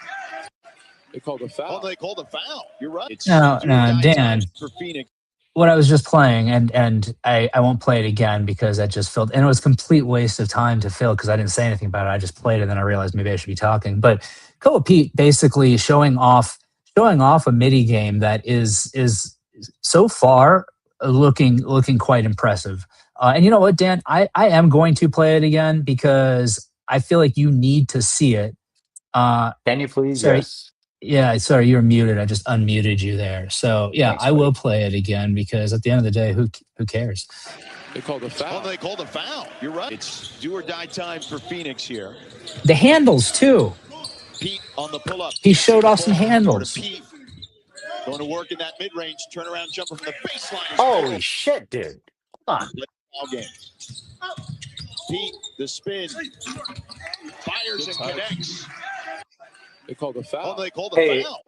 They called a foul. Oh, they called a foul. You're right. It's No, Dan. for Phoenix. What I was just playing, and I won't play it again because that just filled, and it was a complete waste of time to fill because I didn't say anything about it. I just played it, and then I realized maybe I should be talking. But Koa Pete basically showing off a MIDI game that is so far looking quite impressive. And you know what, Dan, I am going to play it again because I feel like you need to see it. Can you please? Sorry. Yes. Yeah, sorry, you were muted. I just unmuted you there. So yeah, Thanks, I will play it again because at the end of the day, who cares? They called a foul. Oh, they called a foul. You're right. It's do or die time for Phoenix here. The handles too. Pete on the pull-up. He showed off some Ball handles. to Pete. Going to work in that mid-range, turnaround jumper from the baseline. is Holy pure. shit, dude. Hold on. Foul game. Pete, the spin. Fires and connects. They called a foul. Oh, they called a Hey, foul.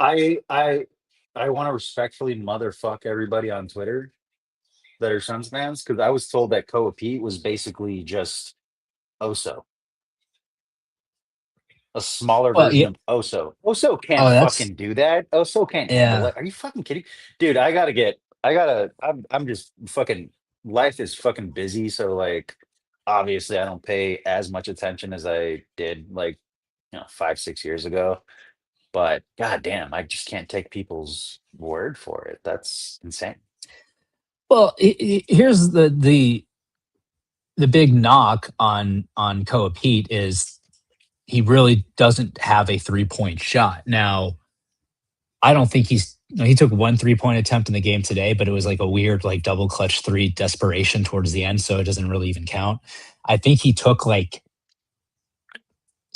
I want to respectfully motherfuck everybody on Twitter that are Suns fans because I was told that Koa Pete was basically just Oso. A smaller Well, version yeah. of Oso. Oso can't Oh, that's- fucking do that. Oso can't Yeah. handle it. Are you fucking kidding? Dude, I'm just fucking, life is fucking busy. So like, obviously I don't pay as much attention as I did like, 5-6 years ago. But goddamn, I just can't take people's word for it. That's insane. Well, here's the big knock on Koa Pete is he really doesn't have a 3-point shot. Now, I don't think he took one 3-point attempt in the game today, but it was like a weird like double clutch 3 desperation towards the end, so it doesn't really even count. I think he took like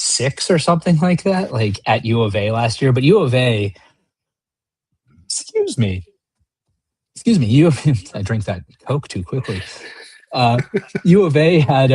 6 or something like that, like at U of A last year. But U of A, excuse me, U of A, I drank that Coke too quickly. U of A had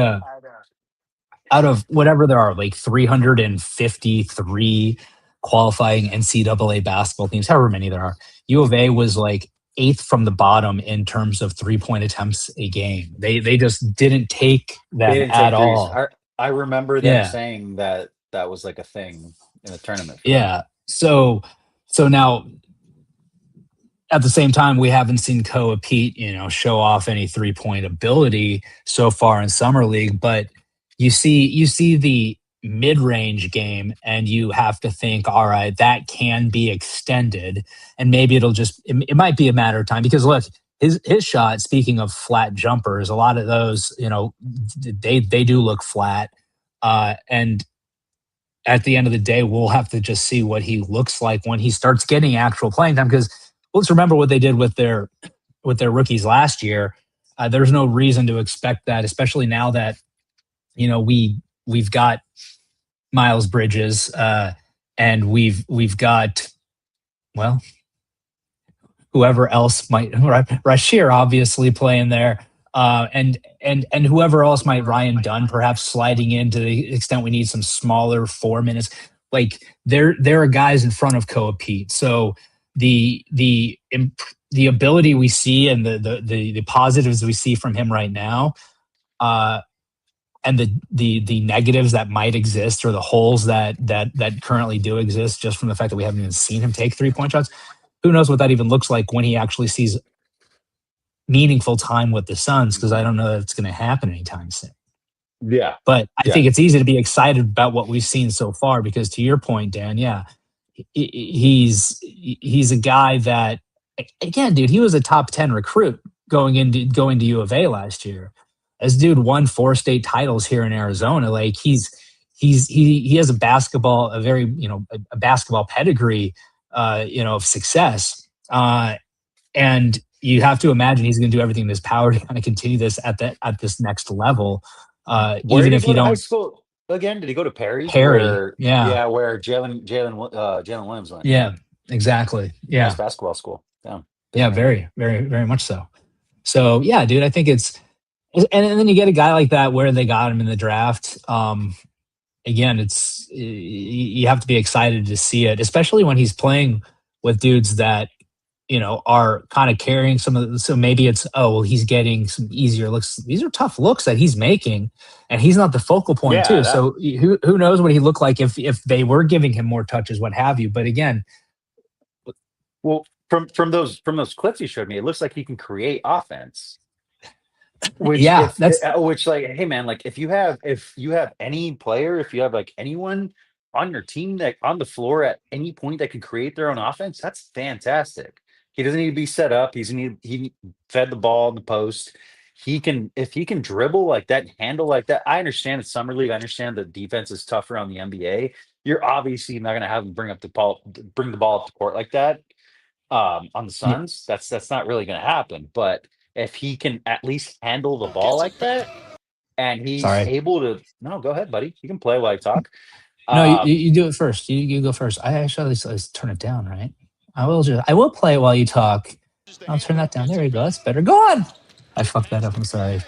out of whatever there are, like 353 qualifying NCAA basketball teams, however many there are. U of A was like 8th from the bottom in terms of 3-point attempts a game. They just didn't take them They didn't take at threes. all. I remember them Yeah. saying that was like a thing in the tournament. Yeah. So now at the same time, we haven't seen Koa Pete, show off any 3-point ability so far in Summer League, but you see the mid-range game and you have to think, all right, that can be extended and maybe it might be a matter of time because look, his shot, speaking of flat jumpers, a lot of those, they do look flat. And at the end of the day, we'll have to just see what he looks like when he starts getting actual playing time. Because let's remember what they did with their rookies last year. There's no reason to expect that, especially now that we've got Miles Bridges and we've got whoever else might, Rasheer obviously playing there. And whoever else might, Ryan Dunn perhaps sliding in to the extent we need some smaller 4 minutes. Like there are guys in front of Koa Pete. So the ability we see and the positives we see from him right now, and the negatives that might exist or the holes that currently do exist just from the fact that we haven't even seen him take 3-point shots. Who knows what that even looks like when he actually sees meaningful time with the Suns, because I don't know that it's going to happen anytime soon. Yeah. But I Yeah. think it's easy to be excited about what we've seen so far because, to your point, Dan, yeah, he's a guy that, again, dude, he was a top 10 recruit going to U of A last year. This dude won 4 state titles here in Arizona. Like he has a basketball pedigree, of success. And you have to imagine he's going to do everything in his power to kind of continue this at this next level. Where Even did if he you go to high don't, school again? Did he go to Perry? Perry, yeah. Where Jalen Williams went. Yeah, exactly. Yeah. Nice basketball school. Yeah, very, very, very much so. So yeah, dude, I think it's, and then you get a guy like that where they got him in the draft. Again, it's, you have to be excited to see it, especially when he's playing with dudes that, are kind of carrying some of the, so maybe it's, he's getting some easier looks. These are tough looks that he's making, and he's not the focal point too. So who knows what he looked like if they were giving him more touches, what have you. But again, well, from those clips he showed me, it looks like he can create offense. Which, like, hey man, like if you have any player, if you have like anyone on your team that on the floor at any point that can create their own offense, that's fantastic. He doesn't need to be set up. He fed the ball in the post. If he can dribble like that, handle like that. I understand it's summer league. I understand the defense is tougher on the NBA. You're obviously not going to have him bring the ball up the court like that. On the Suns, that's not really going to happen. But if he can at least handle the ball like that, and he's able to, no, go ahead, buddy. You can play while I talk. No, you do it first. You go first. I actually let's turn it down, right? I will play it while you talk. I'll turn that down. There you go. That's better. Go on. I fucked that up. I'm sorry.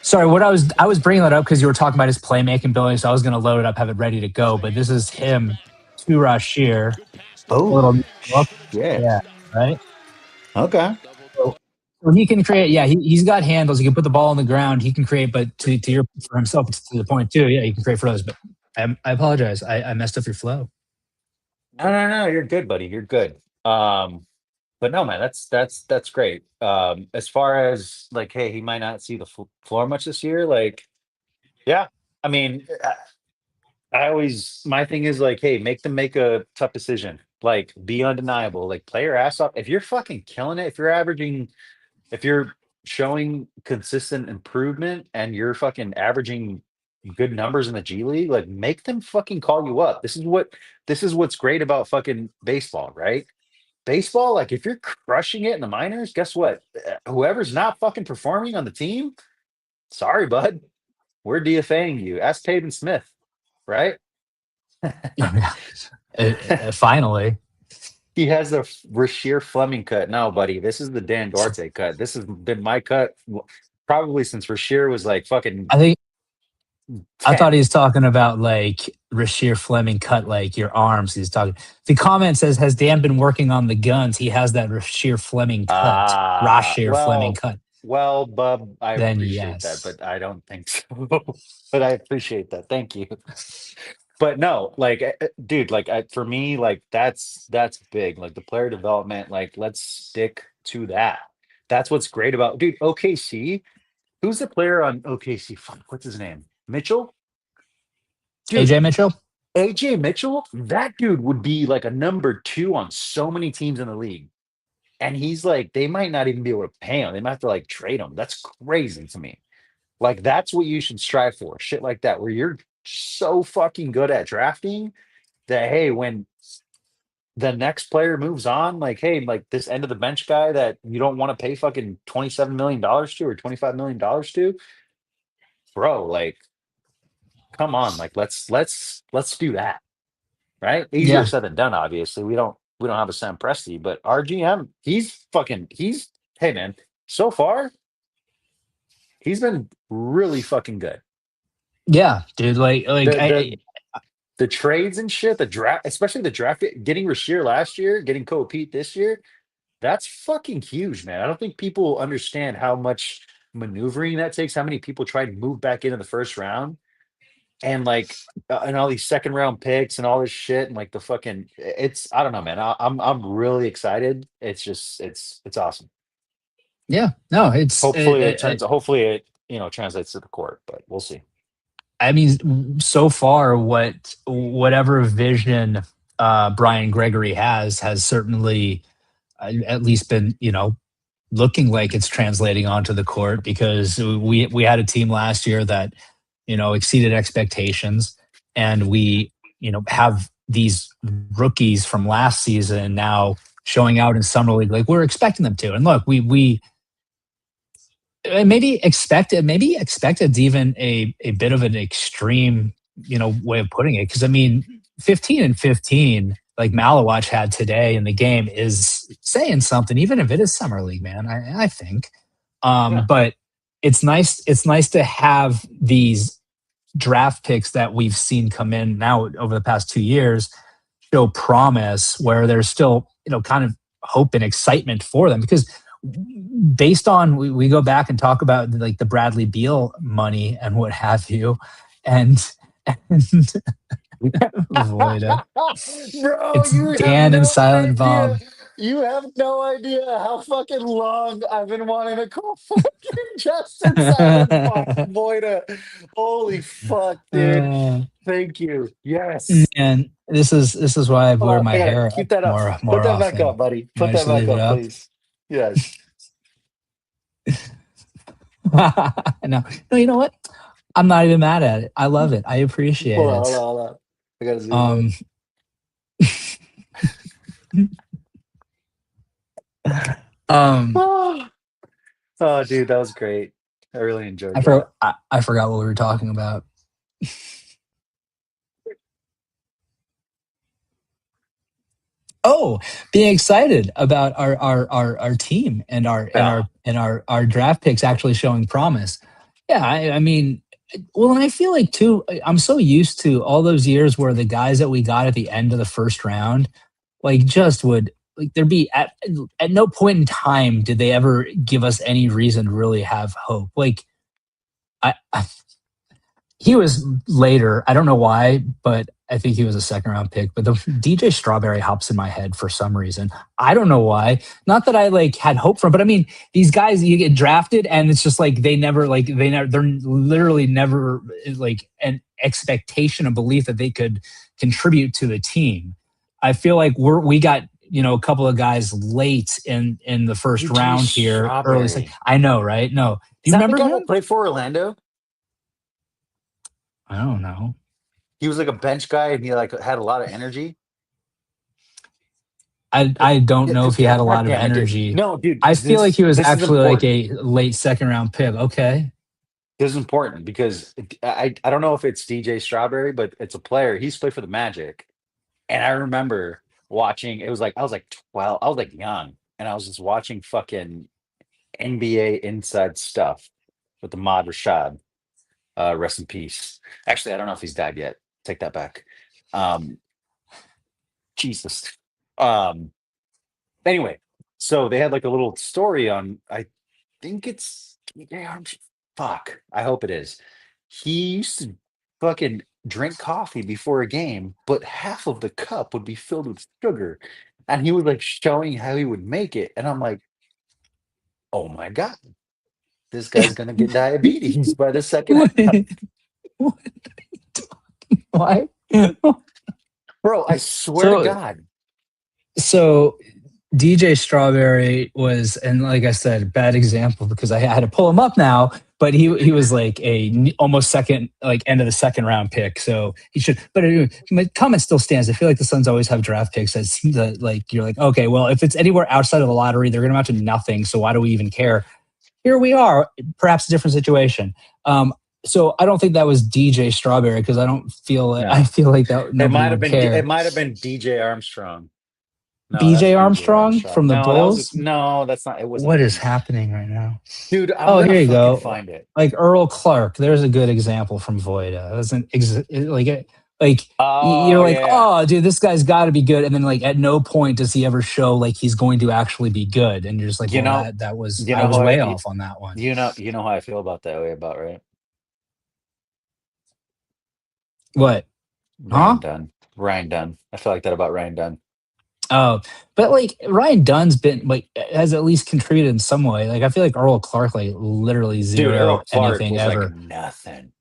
Sorry, what I was bringing that up because you were talking about his playmaking ability, so I was going to load it up, have it ready to go. But this is him to Rasheer. Oh, yeah, right. Okay. So he can create. Yeah, he's got handles. He can put the ball on the ground. He can create, but for himself, to the point too. Yeah, he can create for others. But I apologize. I messed up your flow. No, you're good, buddy. You're good. But no, man, that's great. As far as like, hey, he might not see the floor much this year. Like, yeah, I mean, my thing is like, hey, make them make a tough decision. Like, be undeniable. Like, play your ass off. If you're fucking killing it, if you're showing consistent improvement and you're fucking averaging good numbers in the G League, like make them fucking call you up. This is what's great about fucking baseball, right? Baseball, like if you're crushing it in the minors, guess what? Whoever's not fucking performing on the team, sorry, bud. We're DFAing you. Ask Peyton Smith, right? Finally. He has the Rasheer Fleming cut. No, buddy, this is the Dan Duarte cut. This has been my cut probably since Rasheer was like fucking. I thought he was talking about like Rasheer Fleming cut like your arms. He's talking. The comment says, "Has Dan been working on the guns?" He has that Rasheer Fleming cut. Fleming cut. Well, Bub, I appreciate that, but I don't think so. But I appreciate that. Thank you. But no, like, dude, like for me, like that's big. Like the player development, like let's stick to that. That's what's great about, dude. OKC. Who's the player on OKC? Fuck, what's his name? Mitchell? Dude, AJ Mitchell? AJ Mitchell? That dude would be like a number 2 on so many teams in the league. And he's like, they might not even be able to pay him. They might have to like trade him. That's crazy to me. Like, that's what you should strive for. Shit like that, where you're so fucking good at drafting that, hey, when the next player moves on, like, hey, like this end of the bench guy that you don't want to pay fucking $27 million to or $25 million to, bro, like, come on, like let's do that, right? Easier said than done. Obviously, we don't have a Sam Presti, but our GM, he's hey man, so far he's been really fucking good. Yeah, dude, like the trades and shit, the draft, especially the draft, getting Rasheer last year, getting Kobe Pete this year, that's fucking huge, man. I don't think people understand how much maneuvering that takes, how many people try to move back into the first round, and like and all these second round picks and all this shit, and like the fucking it's I don't know, man. I'm really excited. It's just it's awesome. Yeah, no, it's Hopefully it translates to the court, but we'll see. I mean, so far, whatever vision Brian Gregory has certainly at least been, looking like it's translating onto the court, because we had a team last year that, exceeded expectations, and we, have these rookies from last season now showing out in summer league like we're expecting them to. And look, we maybe expected even a bit of an extreme, way of putting it. Because I mean, 15-15, like Malawach had today in the game, is saying something, even if it is summer league, man. I think, but it's nice. It's nice to have these draft picks that we've seen come in now over the past 2 years show promise, where there's still, kind of hope and excitement for them. Because based on, we go back and talk about like the Bradley Beal money and what have you, and Voida. Bro, It's Dan and Silent Bob. You have no idea how fucking long I've been wanting to call fucking Justin Silent Bob Voida. Holy fuck, dude. Thank you. Yes. And this is why I wear my hair keep that up. more Put that often. back up, buddy. Put that back up, please. Yes. No, you know what? I'm not even mad at it. I love it. I appreciate it. Hold on. I gotta zoom oh, dude, that was great. I really enjoyed it. I forgot what we were talking about. Oh, being excited about our team and our draft picks actually showing promise. Yeah, I mean, well, and I feel like too, I'm so used to all those years where the guys that we got at the end of the first round, like just would like there'd be at no point in time did they ever give us any reason to really have hope. Like he was later. I don't know why, but I think he was a second round pick. But the DJ Strawberry hops in my head for some reason. I don't know why. Not that I like had hope for him, but I mean, these guys, you get drafted and it's just like they're literally never like an expectation, a belief that they could contribute to the team. I feel like we got, a couple of guys late in the first round here. Early. I know, right? No. Do you remember him? Play for Orlando? I don't know. He was like a bench guy and he like had a lot of energy. I don't know if he had a lot of energy. No, dude. I feel like he was actually like a late second round pick. Okay. This is important because I don't know if it's DJ Strawberry, but it's a player. He's played for the Magic. And I remember watching, I was like 12. I was like young. And I was just watching fucking NBA inside stuff with the Ahmad Rashad. Rest in peace. Actually, I don't know if he's died yet. Take that back. Jesus. Anyway, so they had like a little story on, I think it's fuck. I hope it is. He used to fucking drink coffee before a game, but half of the cup would be filled with sugar. And he was like showing how he would make it. And I'm like, oh my God. This guy's gonna get diabetes by the second. Why? Bro, I swear to God. So DJ Strawberry was, and like I said, bad example because I had to pull him up now, but he was like a almost second, like end of the second round pick. So he should, but anyway, my comment still stands. I feel like the Suns always have draft picks that seem to like, you're like, okay, well, if it's anywhere outside of the lottery, they're going to amount to nothing. So why do we even care? Here we are, perhaps a different situation. So I don't think that was DJ Strawberry because I don't feel like, I feel like that it might have been it might have been DJ Armstrong. No, BJ Armstrong from the Bulls? That's not. It wasn't. What is happening right now, dude? Here you go. Find it. Like Earl Clark. There's a good example from Voida. It doesn't like it. Like you're Oh like, yeah, yeah. oh, dude, this guy's got to be good, and then like at no point does he ever show like he's going to actually be good, and you're just like, You well, know, that was you I know was how way off on that one. you know how I feel about that way about right? What? Ryan Huh? Dunn. Ryan Dunn. I feel like that about Ryan Dunn. Oh, but like Ryan Dunn's been like has at least contributed in some way. Like I feel like Earl Clark like literally Dude, zero Earl Clark anything was like ever. nothing.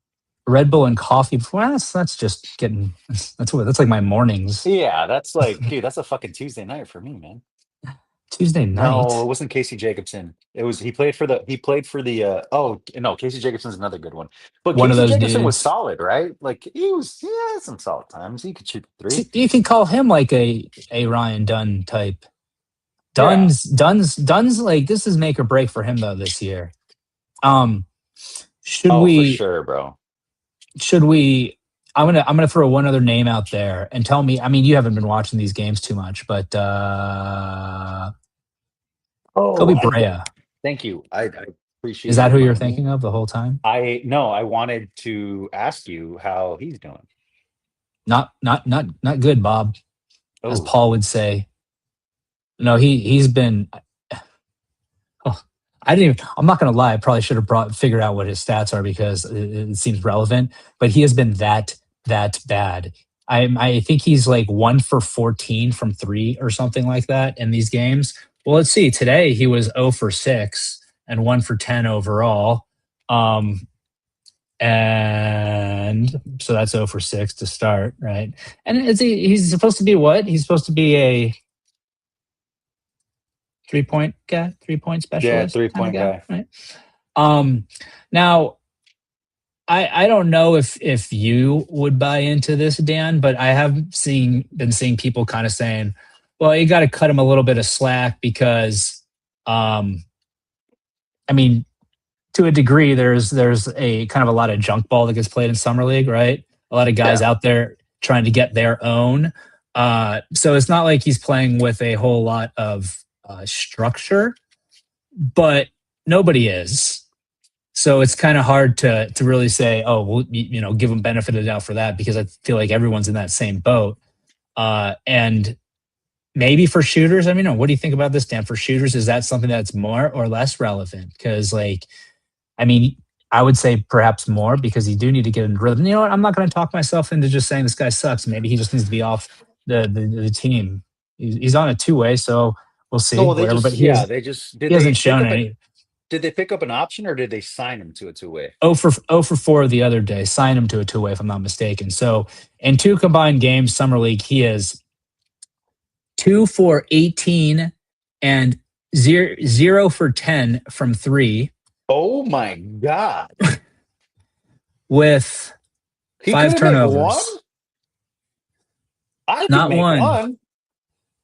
Red Bull and coffee before that's just getting that's like my mornings. Yeah, that's like, dude, that's a fucking Tuesday night for me, man. Tuesday No, night. it wasn't Casey Jacobson. It was he played for the oh no, Casey Jacobson's another good one. But One of Casey those Jacobson was dudes. solid, right? Like he had some solid times. He could shoot three. You can call him like a Ryan Dunn type. Yeah. Dunn's like this is make or break for him though this year. Um, should Oh, for we sure, bro. should we? I'm gonna throw one other name out there and tell me. I mean, you haven't been watching these games too much, but Oh, Kobe Brea, thank you. I appreciate is you that who you're reminding me. thinking of the whole time? I no, I wanted to ask you how he's doing. Not good, Bob, as Oh, Paul would say. No, he's been. Oh, I didn't. Even, I'm not going to lie. I probably should have figured out what his stats are because it seems relevant. But he has been that bad. I think he's like 1 for 14 from three or something like that in these games. Well, let's see. Today he was 0 for 6 and 1 for 10 overall. And so that's 0 for 6 to start, right? And he's supposed to be what? He's supposed to be a 3 point guy, 3 point yeah, specialist kind of 3 point guy, guy. right? Now I don't know if you would buy into this, Dan, but I have been seeing people kind of saying, well, you got to cut him a little bit of slack because, I mean, to a degree, there's a kind of a lot of junk ball that gets played in summer league, right? A lot of guys Yeah. out there trying to get their own. So it's not like he's playing with a whole lot of structure, but nobody is. So it's kind of hard to really say, oh, well, give him benefit of the doubt for that because I feel like everyone's in that same boat. And maybe for shooters, I mean, what do you think about this, Dan? For shooters, is that something that's more or less relevant? Because I mean, I would say perhaps more because you do need to get in rhythm. You know what? I'm not going to talk myself into just saying this guy sucks. Maybe he just needs to be off the team. He's on a two-way, so we'll see. No, Whatever. But they just did he they hasn't pick shown up any. did they pick up an option or did they sign him to a two-way? 0 for 4 the other day. Signed him to a two-way, if I'm not mistaken. So in 2 combined games, summer league, he is 2 for 18 and 0 for 10 from 3 Oh my god. with He 5 couldn't make one? turnovers. I could Not make one. one.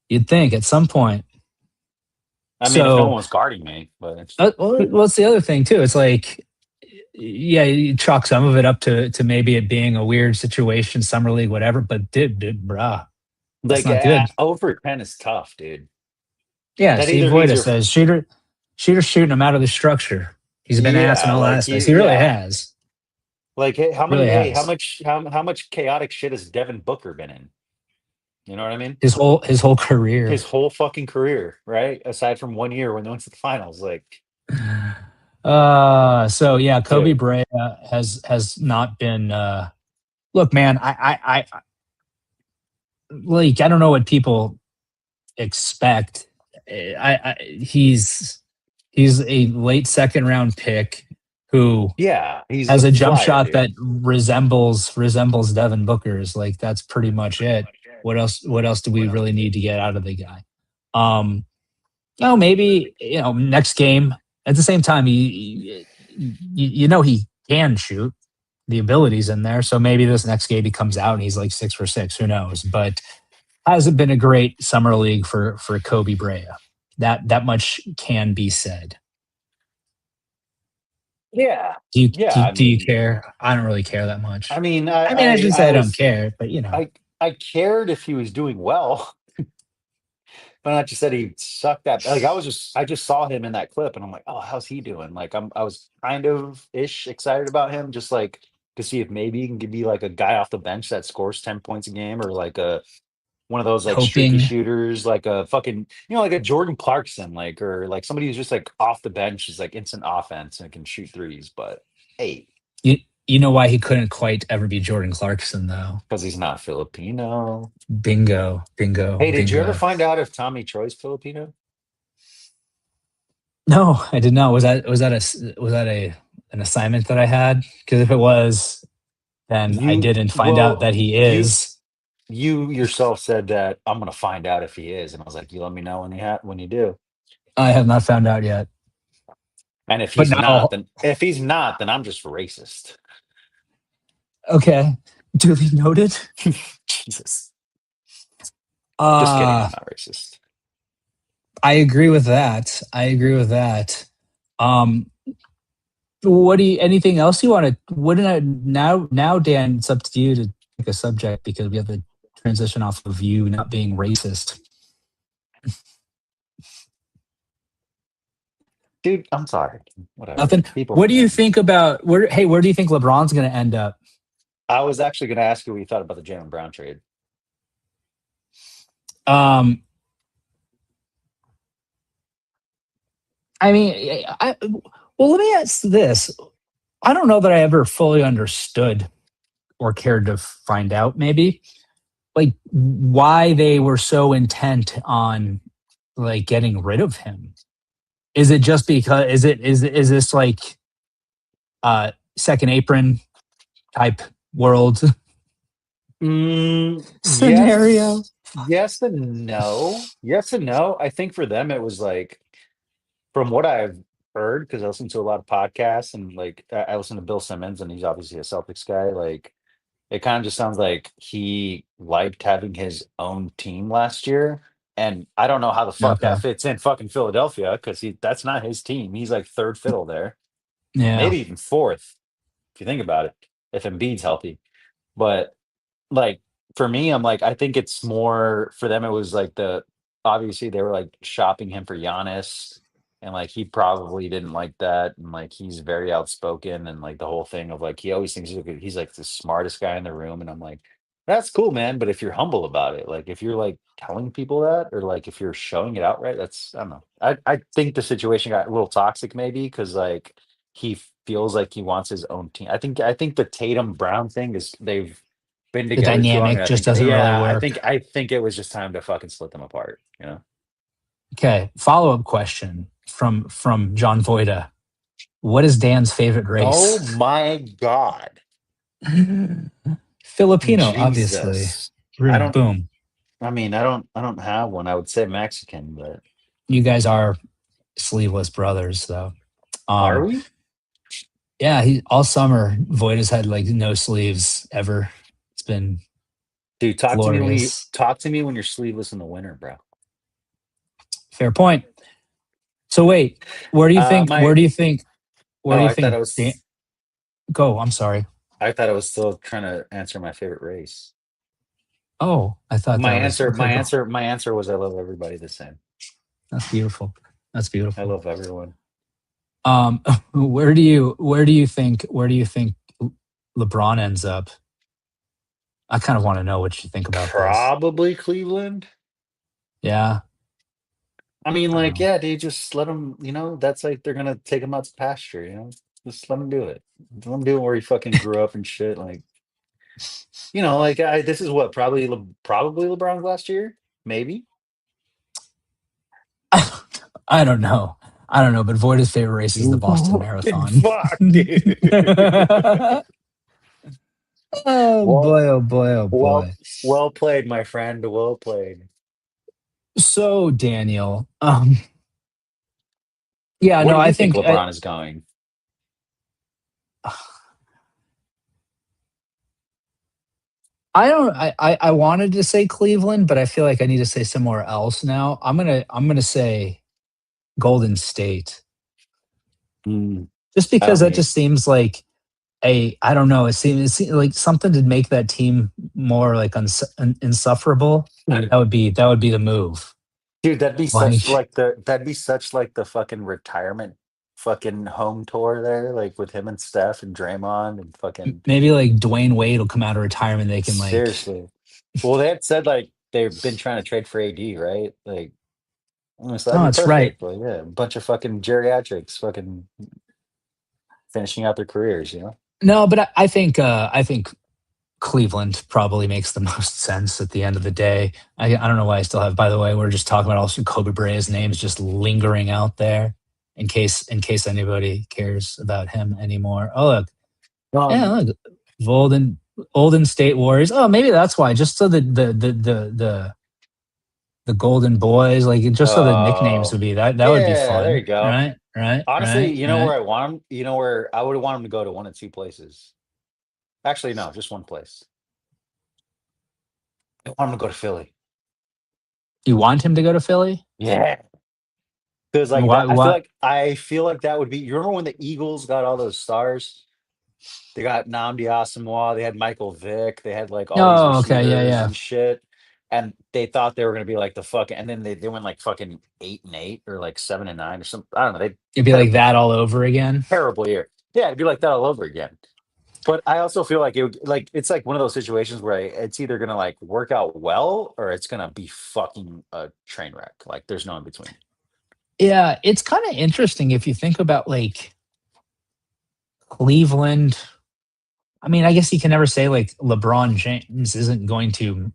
You'd think at some point. I mean, if no So- one was guarding me, but Well, it's the other thing too. It's like, yeah, you chalk some of it up to maybe it being a weird situation, summer league, whatever. But dude, bruh, that's not good. over 10 is tough, dude. Yeah, That Steve either means Voida you're- says shooter shooting him out of the structure. He's been ass in Yeah, all like, aspects. He really yeah. has. Like, hey, how Really has. much chaotic shit has Devin Booker been in? You know what I mean? His whole career. His whole fucking career, right? Aside from 1 year when they went to the finals, like So yeah, Kobe Dude. Brea has not been. Look, man, I like I don't know what people expect. He's a late second round pick who yeah, he's has a jump flyer, shot dude. that resembles Devin Booker's. Like that's pretty much it. What else do we really need to get out of the guy? Maybe next game. At the same time, he can shoot. The ability's in there, so maybe this next game he comes out and he's like 6 for 6. Who knows? But hasn't been a great summer league for Kobe Brea. That much can be said. Yeah. Do you Yeah, do you care? I don't really care that much. I mean, I shouldn't say I don't was- care, but I cared if he was doing well. But not just that he sucked that. Like I just saw him in that clip and I'm like, oh, how's he doing? Like I was kind of excited about him, just like to see if maybe he can be like a guy off the bench that scores 10 points a game, or like one of those like streaky Hoping shooters, like a fucking, like a Jordan Clarkson, like, or like somebody who's just like off the bench, is like instant offense and can shoot threes. But hey, you know why he couldn't quite ever be Jordan Clarkson though. because he's not Filipino. Bingo. Hey, did you ever find out if Tommy Troy's Filipino? No, I did not. Was that an assignment that I had? Because if it was, then I didn't find out that he is. You yourself said that I'm gonna find out if he is, and I was like, you let me know when you do. I have not found out yet. And if But he's now- not, then I'm just racist. Okay, duly noted. Jesus. Just kidding, I'm not racist. I agree with that. Anything else you want to? Now, Dan, it's up to you to pick a subject because we have to transition off of you not being racist. Dude, I'm sorry. Whatever. Nothing. What do you think about where do you think LeBron's going to end up? I was actually going to ask you what you thought about the Jaylen Brown trade. I mean, well, let me ask this. I don't know that I ever fully understood or cared to find out, maybe, like, why they were so intent on, like, getting rid of him. Is it just because, is this like second apron type world scenario? Yes and no. Yes and no. I think for them, it was like, from what I've heard, because I listen to a lot of podcasts and like I listen to Bill Simmons, and he's obviously a Celtics guy. Like, it kind of just sounds like he liked having his own team last year. And I don't know how the fuck that fits in fucking Philadelphia, because that's not his team. He's like third fiddle there. Yeah. Maybe even fourth, if you think about it, if Embiid's healthy. But like, for me, I'm like, I think it's more for them. It was like obviously they were like shopping him for Giannis, and like he probably didn't like that, and like he's very outspoken, and like the whole thing of like he always thinks he's like the smartest guy in the room, and I'm like, that's cool, man. But if you're humble about it, like if you're like telling people that, or like if you're showing it outright, that's, I don't know. I think the situation got a little toxic maybe because like he feels like he wants his own team. I think the Tatum Brown thing is they've been The together too long, dynamic and just doesn't really work. I think it was just time to fucking split them apart, you know? Okay. Follow-up question from John Voida. What is Dan's favorite race? Oh my God. Filipino, Jesus. obviously. I don't- Boom. I mean, I don't have one. I would say Mexican, but You guys are sleeveless brothers, though. are we? Yeah, all summer Voida's had like no sleeves ever. It's been Dude, talk glorious. to me when you're sleeveless in the winter, bro. Fair point. So wait, where do you think? I thought I was Go. I'm sorry. I thought I was still trying to answer my favorite race. Oh, I thought My that was- my answer was I love everybody the same. That's beautiful. That's I beautiful. love everyone. Where do you think LeBron ends up? I kind of want to know what you think about this. Probably Cleveland. Yeah. I mean, like, yeah, dude, just let him, that's like they're gonna take him out to pasture, just let him do it. Let him do it where he fucking grew up and shit. Like, like this is what probably LeBron's last year, maybe. I don't know, but Voida's favorite race is the Boston Marathon. Fuck, dude. Oh boy. Well played, my friend. Well played. So Daniel, Where no, do you I think think LeBron is going. I wanted to say Cleveland, but I feel like I need to say somewhere else now. I'm gonna say Golden State, just because that just seems like I don't know. It seems like something to make that team more like insufferable. That would be the move. Dude, that'd be Like- such like the fucking retirement fucking home tour there, like with him and Steph and Draymond and fucking Maybe like Dwayne Wade will come out of retirement. They can like, seriously. Well, they had said like they've been trying to trade for AD, right? Like, so that'd oh, be that's right. perfect. Like, yeah, a bunch of fucking geriatrics, fucking finishing out their careers. No, but I think Cleveland probably makes the most sense at the end of the day. I don't know why I still have. By the way, we're just talking about also Kobe Bryant's names just lingering out there in case anybody cares about him anymore. Oh look, yeah, look, Golden State Warriors. Oh, maybe that's why. Just so the Golden Boys, like just so the nicknames Oh, would be that would be yeah, there you fun, go. right? Right? Honestly, Right? you know Right? where I want him? You know where I would want him to go to one of two places. Actually, no, just one place. I want him to go to Philly. You want him to go to Philly? Yeah. Because like Why? that, Why? I feel like that would be. You remember when the Eagles got all those stars? They got Nnamdi Asomugha, they had Michael Vick, they had like all these Oh, okay, yeah, receivers yeah. and shit. And they thought they were gonna be like the fucking, and then they went like fucking 8-8 or like 7-9 or something. I don't know. They It'd be had like a that all over again. terrible year. Yeah, it'd be like that all over again. But I also feel like it's like one of those situations where it's either gonna like work out well or it's gonna be fucking a train wreck. Like there's no in between. Yeah, it's kind of interesting if you think about like Cleveland. I mean, I guess you can never say like LeBron James isn't going to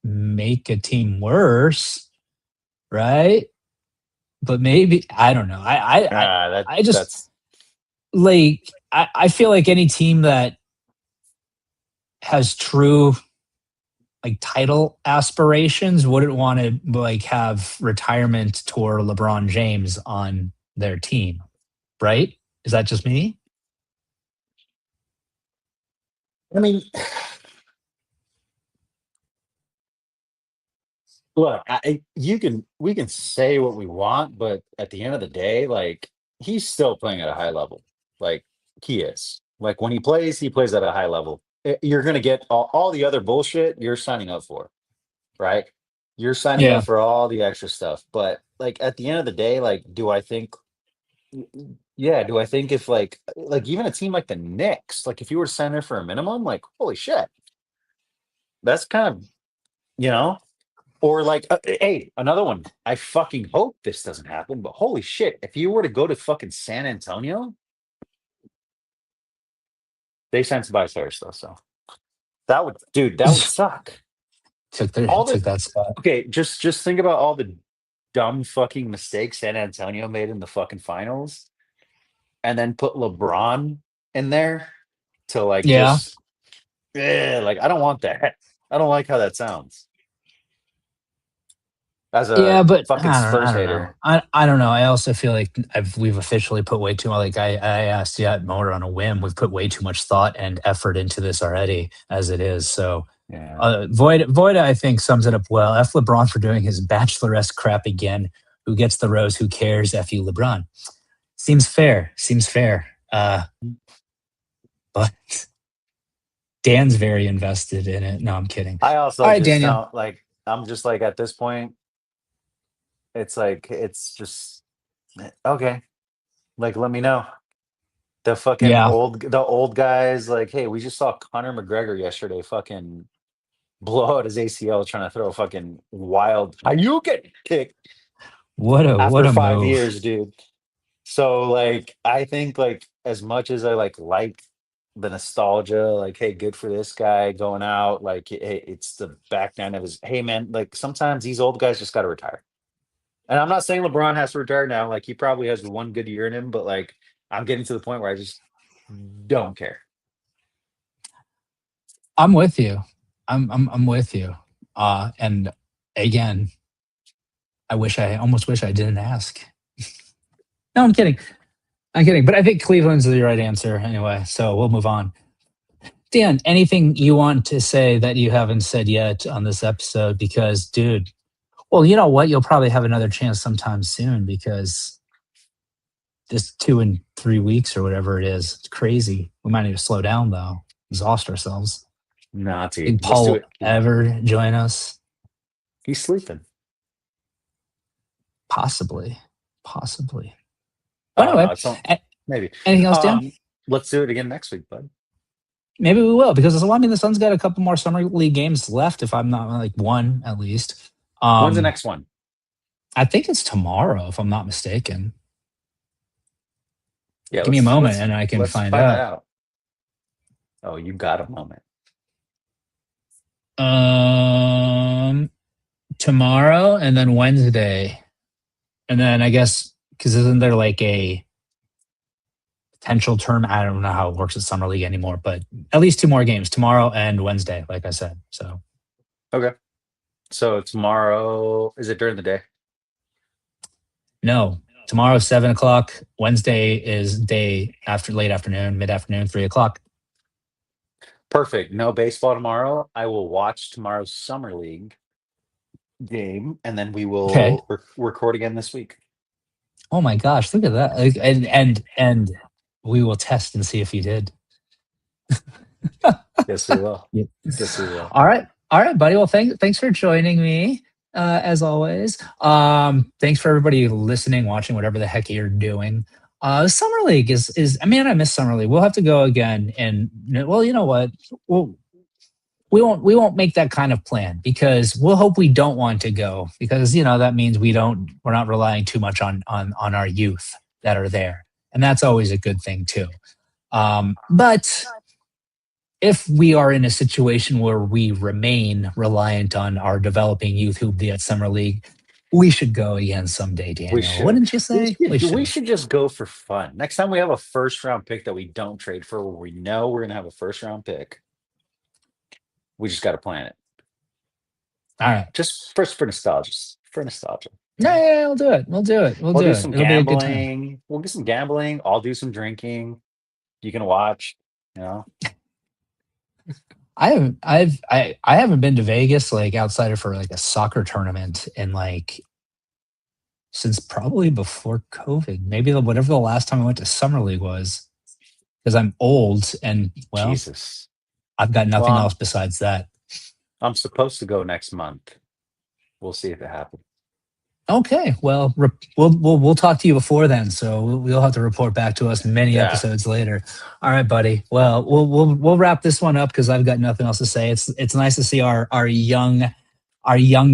make a team worse, right? But maybe I don't know. I just That's like I feel like any team that has true like title aspirations wouldn't want to like have retirement tour LeBron James on their team, right? Is that just me? I mean, look, we can say what we want, but at the end of the day, like he's still playing at a high level. Like he is. Like when he plays at a high level. You're gonna get all the other bullshit you're signing up for, right? You're signing Yeah. up for all the extra stuff. But like at the end of the day, like do I think yeah, do I think if like even a team like the Knicks, like if you were to sign there for a minimum, like holy shit, that's kind of you know or like, hey, another one. I fucking hope this doesn't happen, but holy shit, if you were to go to fucking San Antonio, they signed Tobias Harris though, so that would suck. took All that spot. okay, just think about all the dumb fucking mistakes San Antonio made in the fucking finals, and then put LeBron in there to like Yeah. just, yeah, like I don't want that. I don't like how that sounds. As Yeah, a but fucking I Spurs don't know. hater. I don't know. I also feel like we've officially put way too much. Like I asked you more on a whim. We've put way too much thought and effort into this already, as it is. So Yeah. Voida, I think sums it up well. F LeBron for doing his bachelorette crap again. Who gets the rose? Who cares? F you, LeBron. Seems fair. Seems fair. But Dan's very invested in it. No, I'm kidding. I also All right, just Daniel. don't like. I'm just like at this point, it's like it's just okay. Like let me know. Yeah. The old guys like, hey, we just saw Conor McGregor yesterday fucking blow out his ACL trying to throw a fucking wild Hadouken kick What after a 5 years, move. dude. So like I think like as much as I like the nostalgia, like hey, good for this guy going out, like hey, it's the back nine of his hey man, like sometimes these old guys just gotta retire. And I'm not saying LeBron has to retire now, like he probably has one good year in him, but like I'm getting to the point where I just don't care. I'm with you. I'm with you. And again, I almost wish I didn't ask. No, I'm kidding. I'm kidding. But I think Cleveland's the right answer anyway. So we'll move on. Dan, anything you want to say that you haven't said yet on this episode? Because, dude, well, you know what? You'll probably have another chance sometime soon because this 2 and 3 weeks or whatever it is, it's crazy. We might need to slow down though, exhaust ourselves. Nah, dude. Did Let's do Paul it. ever join us? He's sleeping. Possibly. Well, anyway, no, it's not, maybe. anything else, Dan? Let's do it again next week, bud. Maybe we will, because I mean the Suns got a couple more summer league games left. If I'm not like one at least. When's the next one? I think it's tomorrow, if I'm not mistaken. Yeah, Give me a moment and I can let's find that out. Oh, you got a moment. Tomorrow and then Wednesday, and then I guess because isn't there like a potential term? I don't know how it works at summer league anymore, but at least 2 more games tomorrow and Wednesday, like I said. So Okay. So tomorrow, is it during the day? no, tomorrow 7:00. Wednesday is day after late afternoon, mid afternoon, 3:00. Perfect. No baseball tomorrow. I will watch tomorrow's summer league game, and then we will Okay. record again this week. Oh my gosh, look at that! Like, and we will test and see if you did. Yes, we will. Yeah. Yes, we will. All right, buddy. Well, thanks for joining me as always. Thanks for everybody listening, watching, whatever the heck you're doing. Summer League is. I mean, I miss Summer League. We'll have to go again, and well, you know what? We won't make that kind of plan, because we'll hope we don't want to go, because that means we're not relying too much on our youth that are there, and that's always a good thing too. But if we are in a situation where we remain reliant on our developing youth who'll be at Summer League, we should go again someday, Daniel. Wouldn't you say? We should just go for fun. Next time we have a first round pick that we don't trade for, where we know we're going to have a first round pick, we just got to plan it. All right. Just first for nostalgia. Yeah, we'll do it. We'll do do it. some It'll be a good time. gambling. We'll do some gambling. I'll do some drinking. You can watch, I haven't been to Vegas like outside of for like a soccer tournament in like since probably before COVID. Maybe whatever the last time I went to Summer League was, because I'm old and Jesus. I've got nothing else besides that. I'm supposed to go next month. We'll see if it happens. Okay, well, we'll talk to you before then, so we'll have to report back to us many episodes later. All right, buddy. Well, we'll wrap this one up because I've got nothing else to say. It's nice to see our young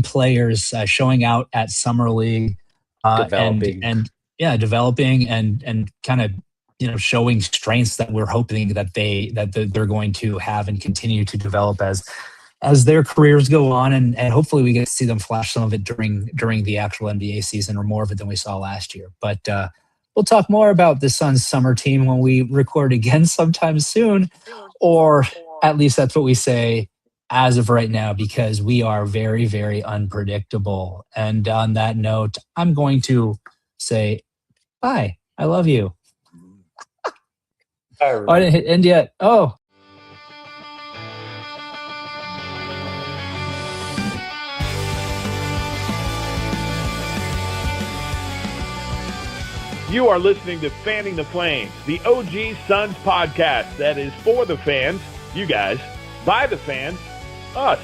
players showing out at Summer League, developing and kind of showing strengths that we're hoping that they're going to have and continue to develop as their careers go on, and hopefully we get to see them flash some of it during the actual NBA season, or more of it than we saw last year. But we'll talk more about the Suns summer team when we record again sometime soon, or at least that's what we say as of right now, because we are very, very unpredictable. And on that note, I'm going to say bye. I love you. Oh, I didn't hit end yet. Oh. You are listening to Fanning the Flames, the OG Suns podcast that is for the fans, you guys, by the fans, us.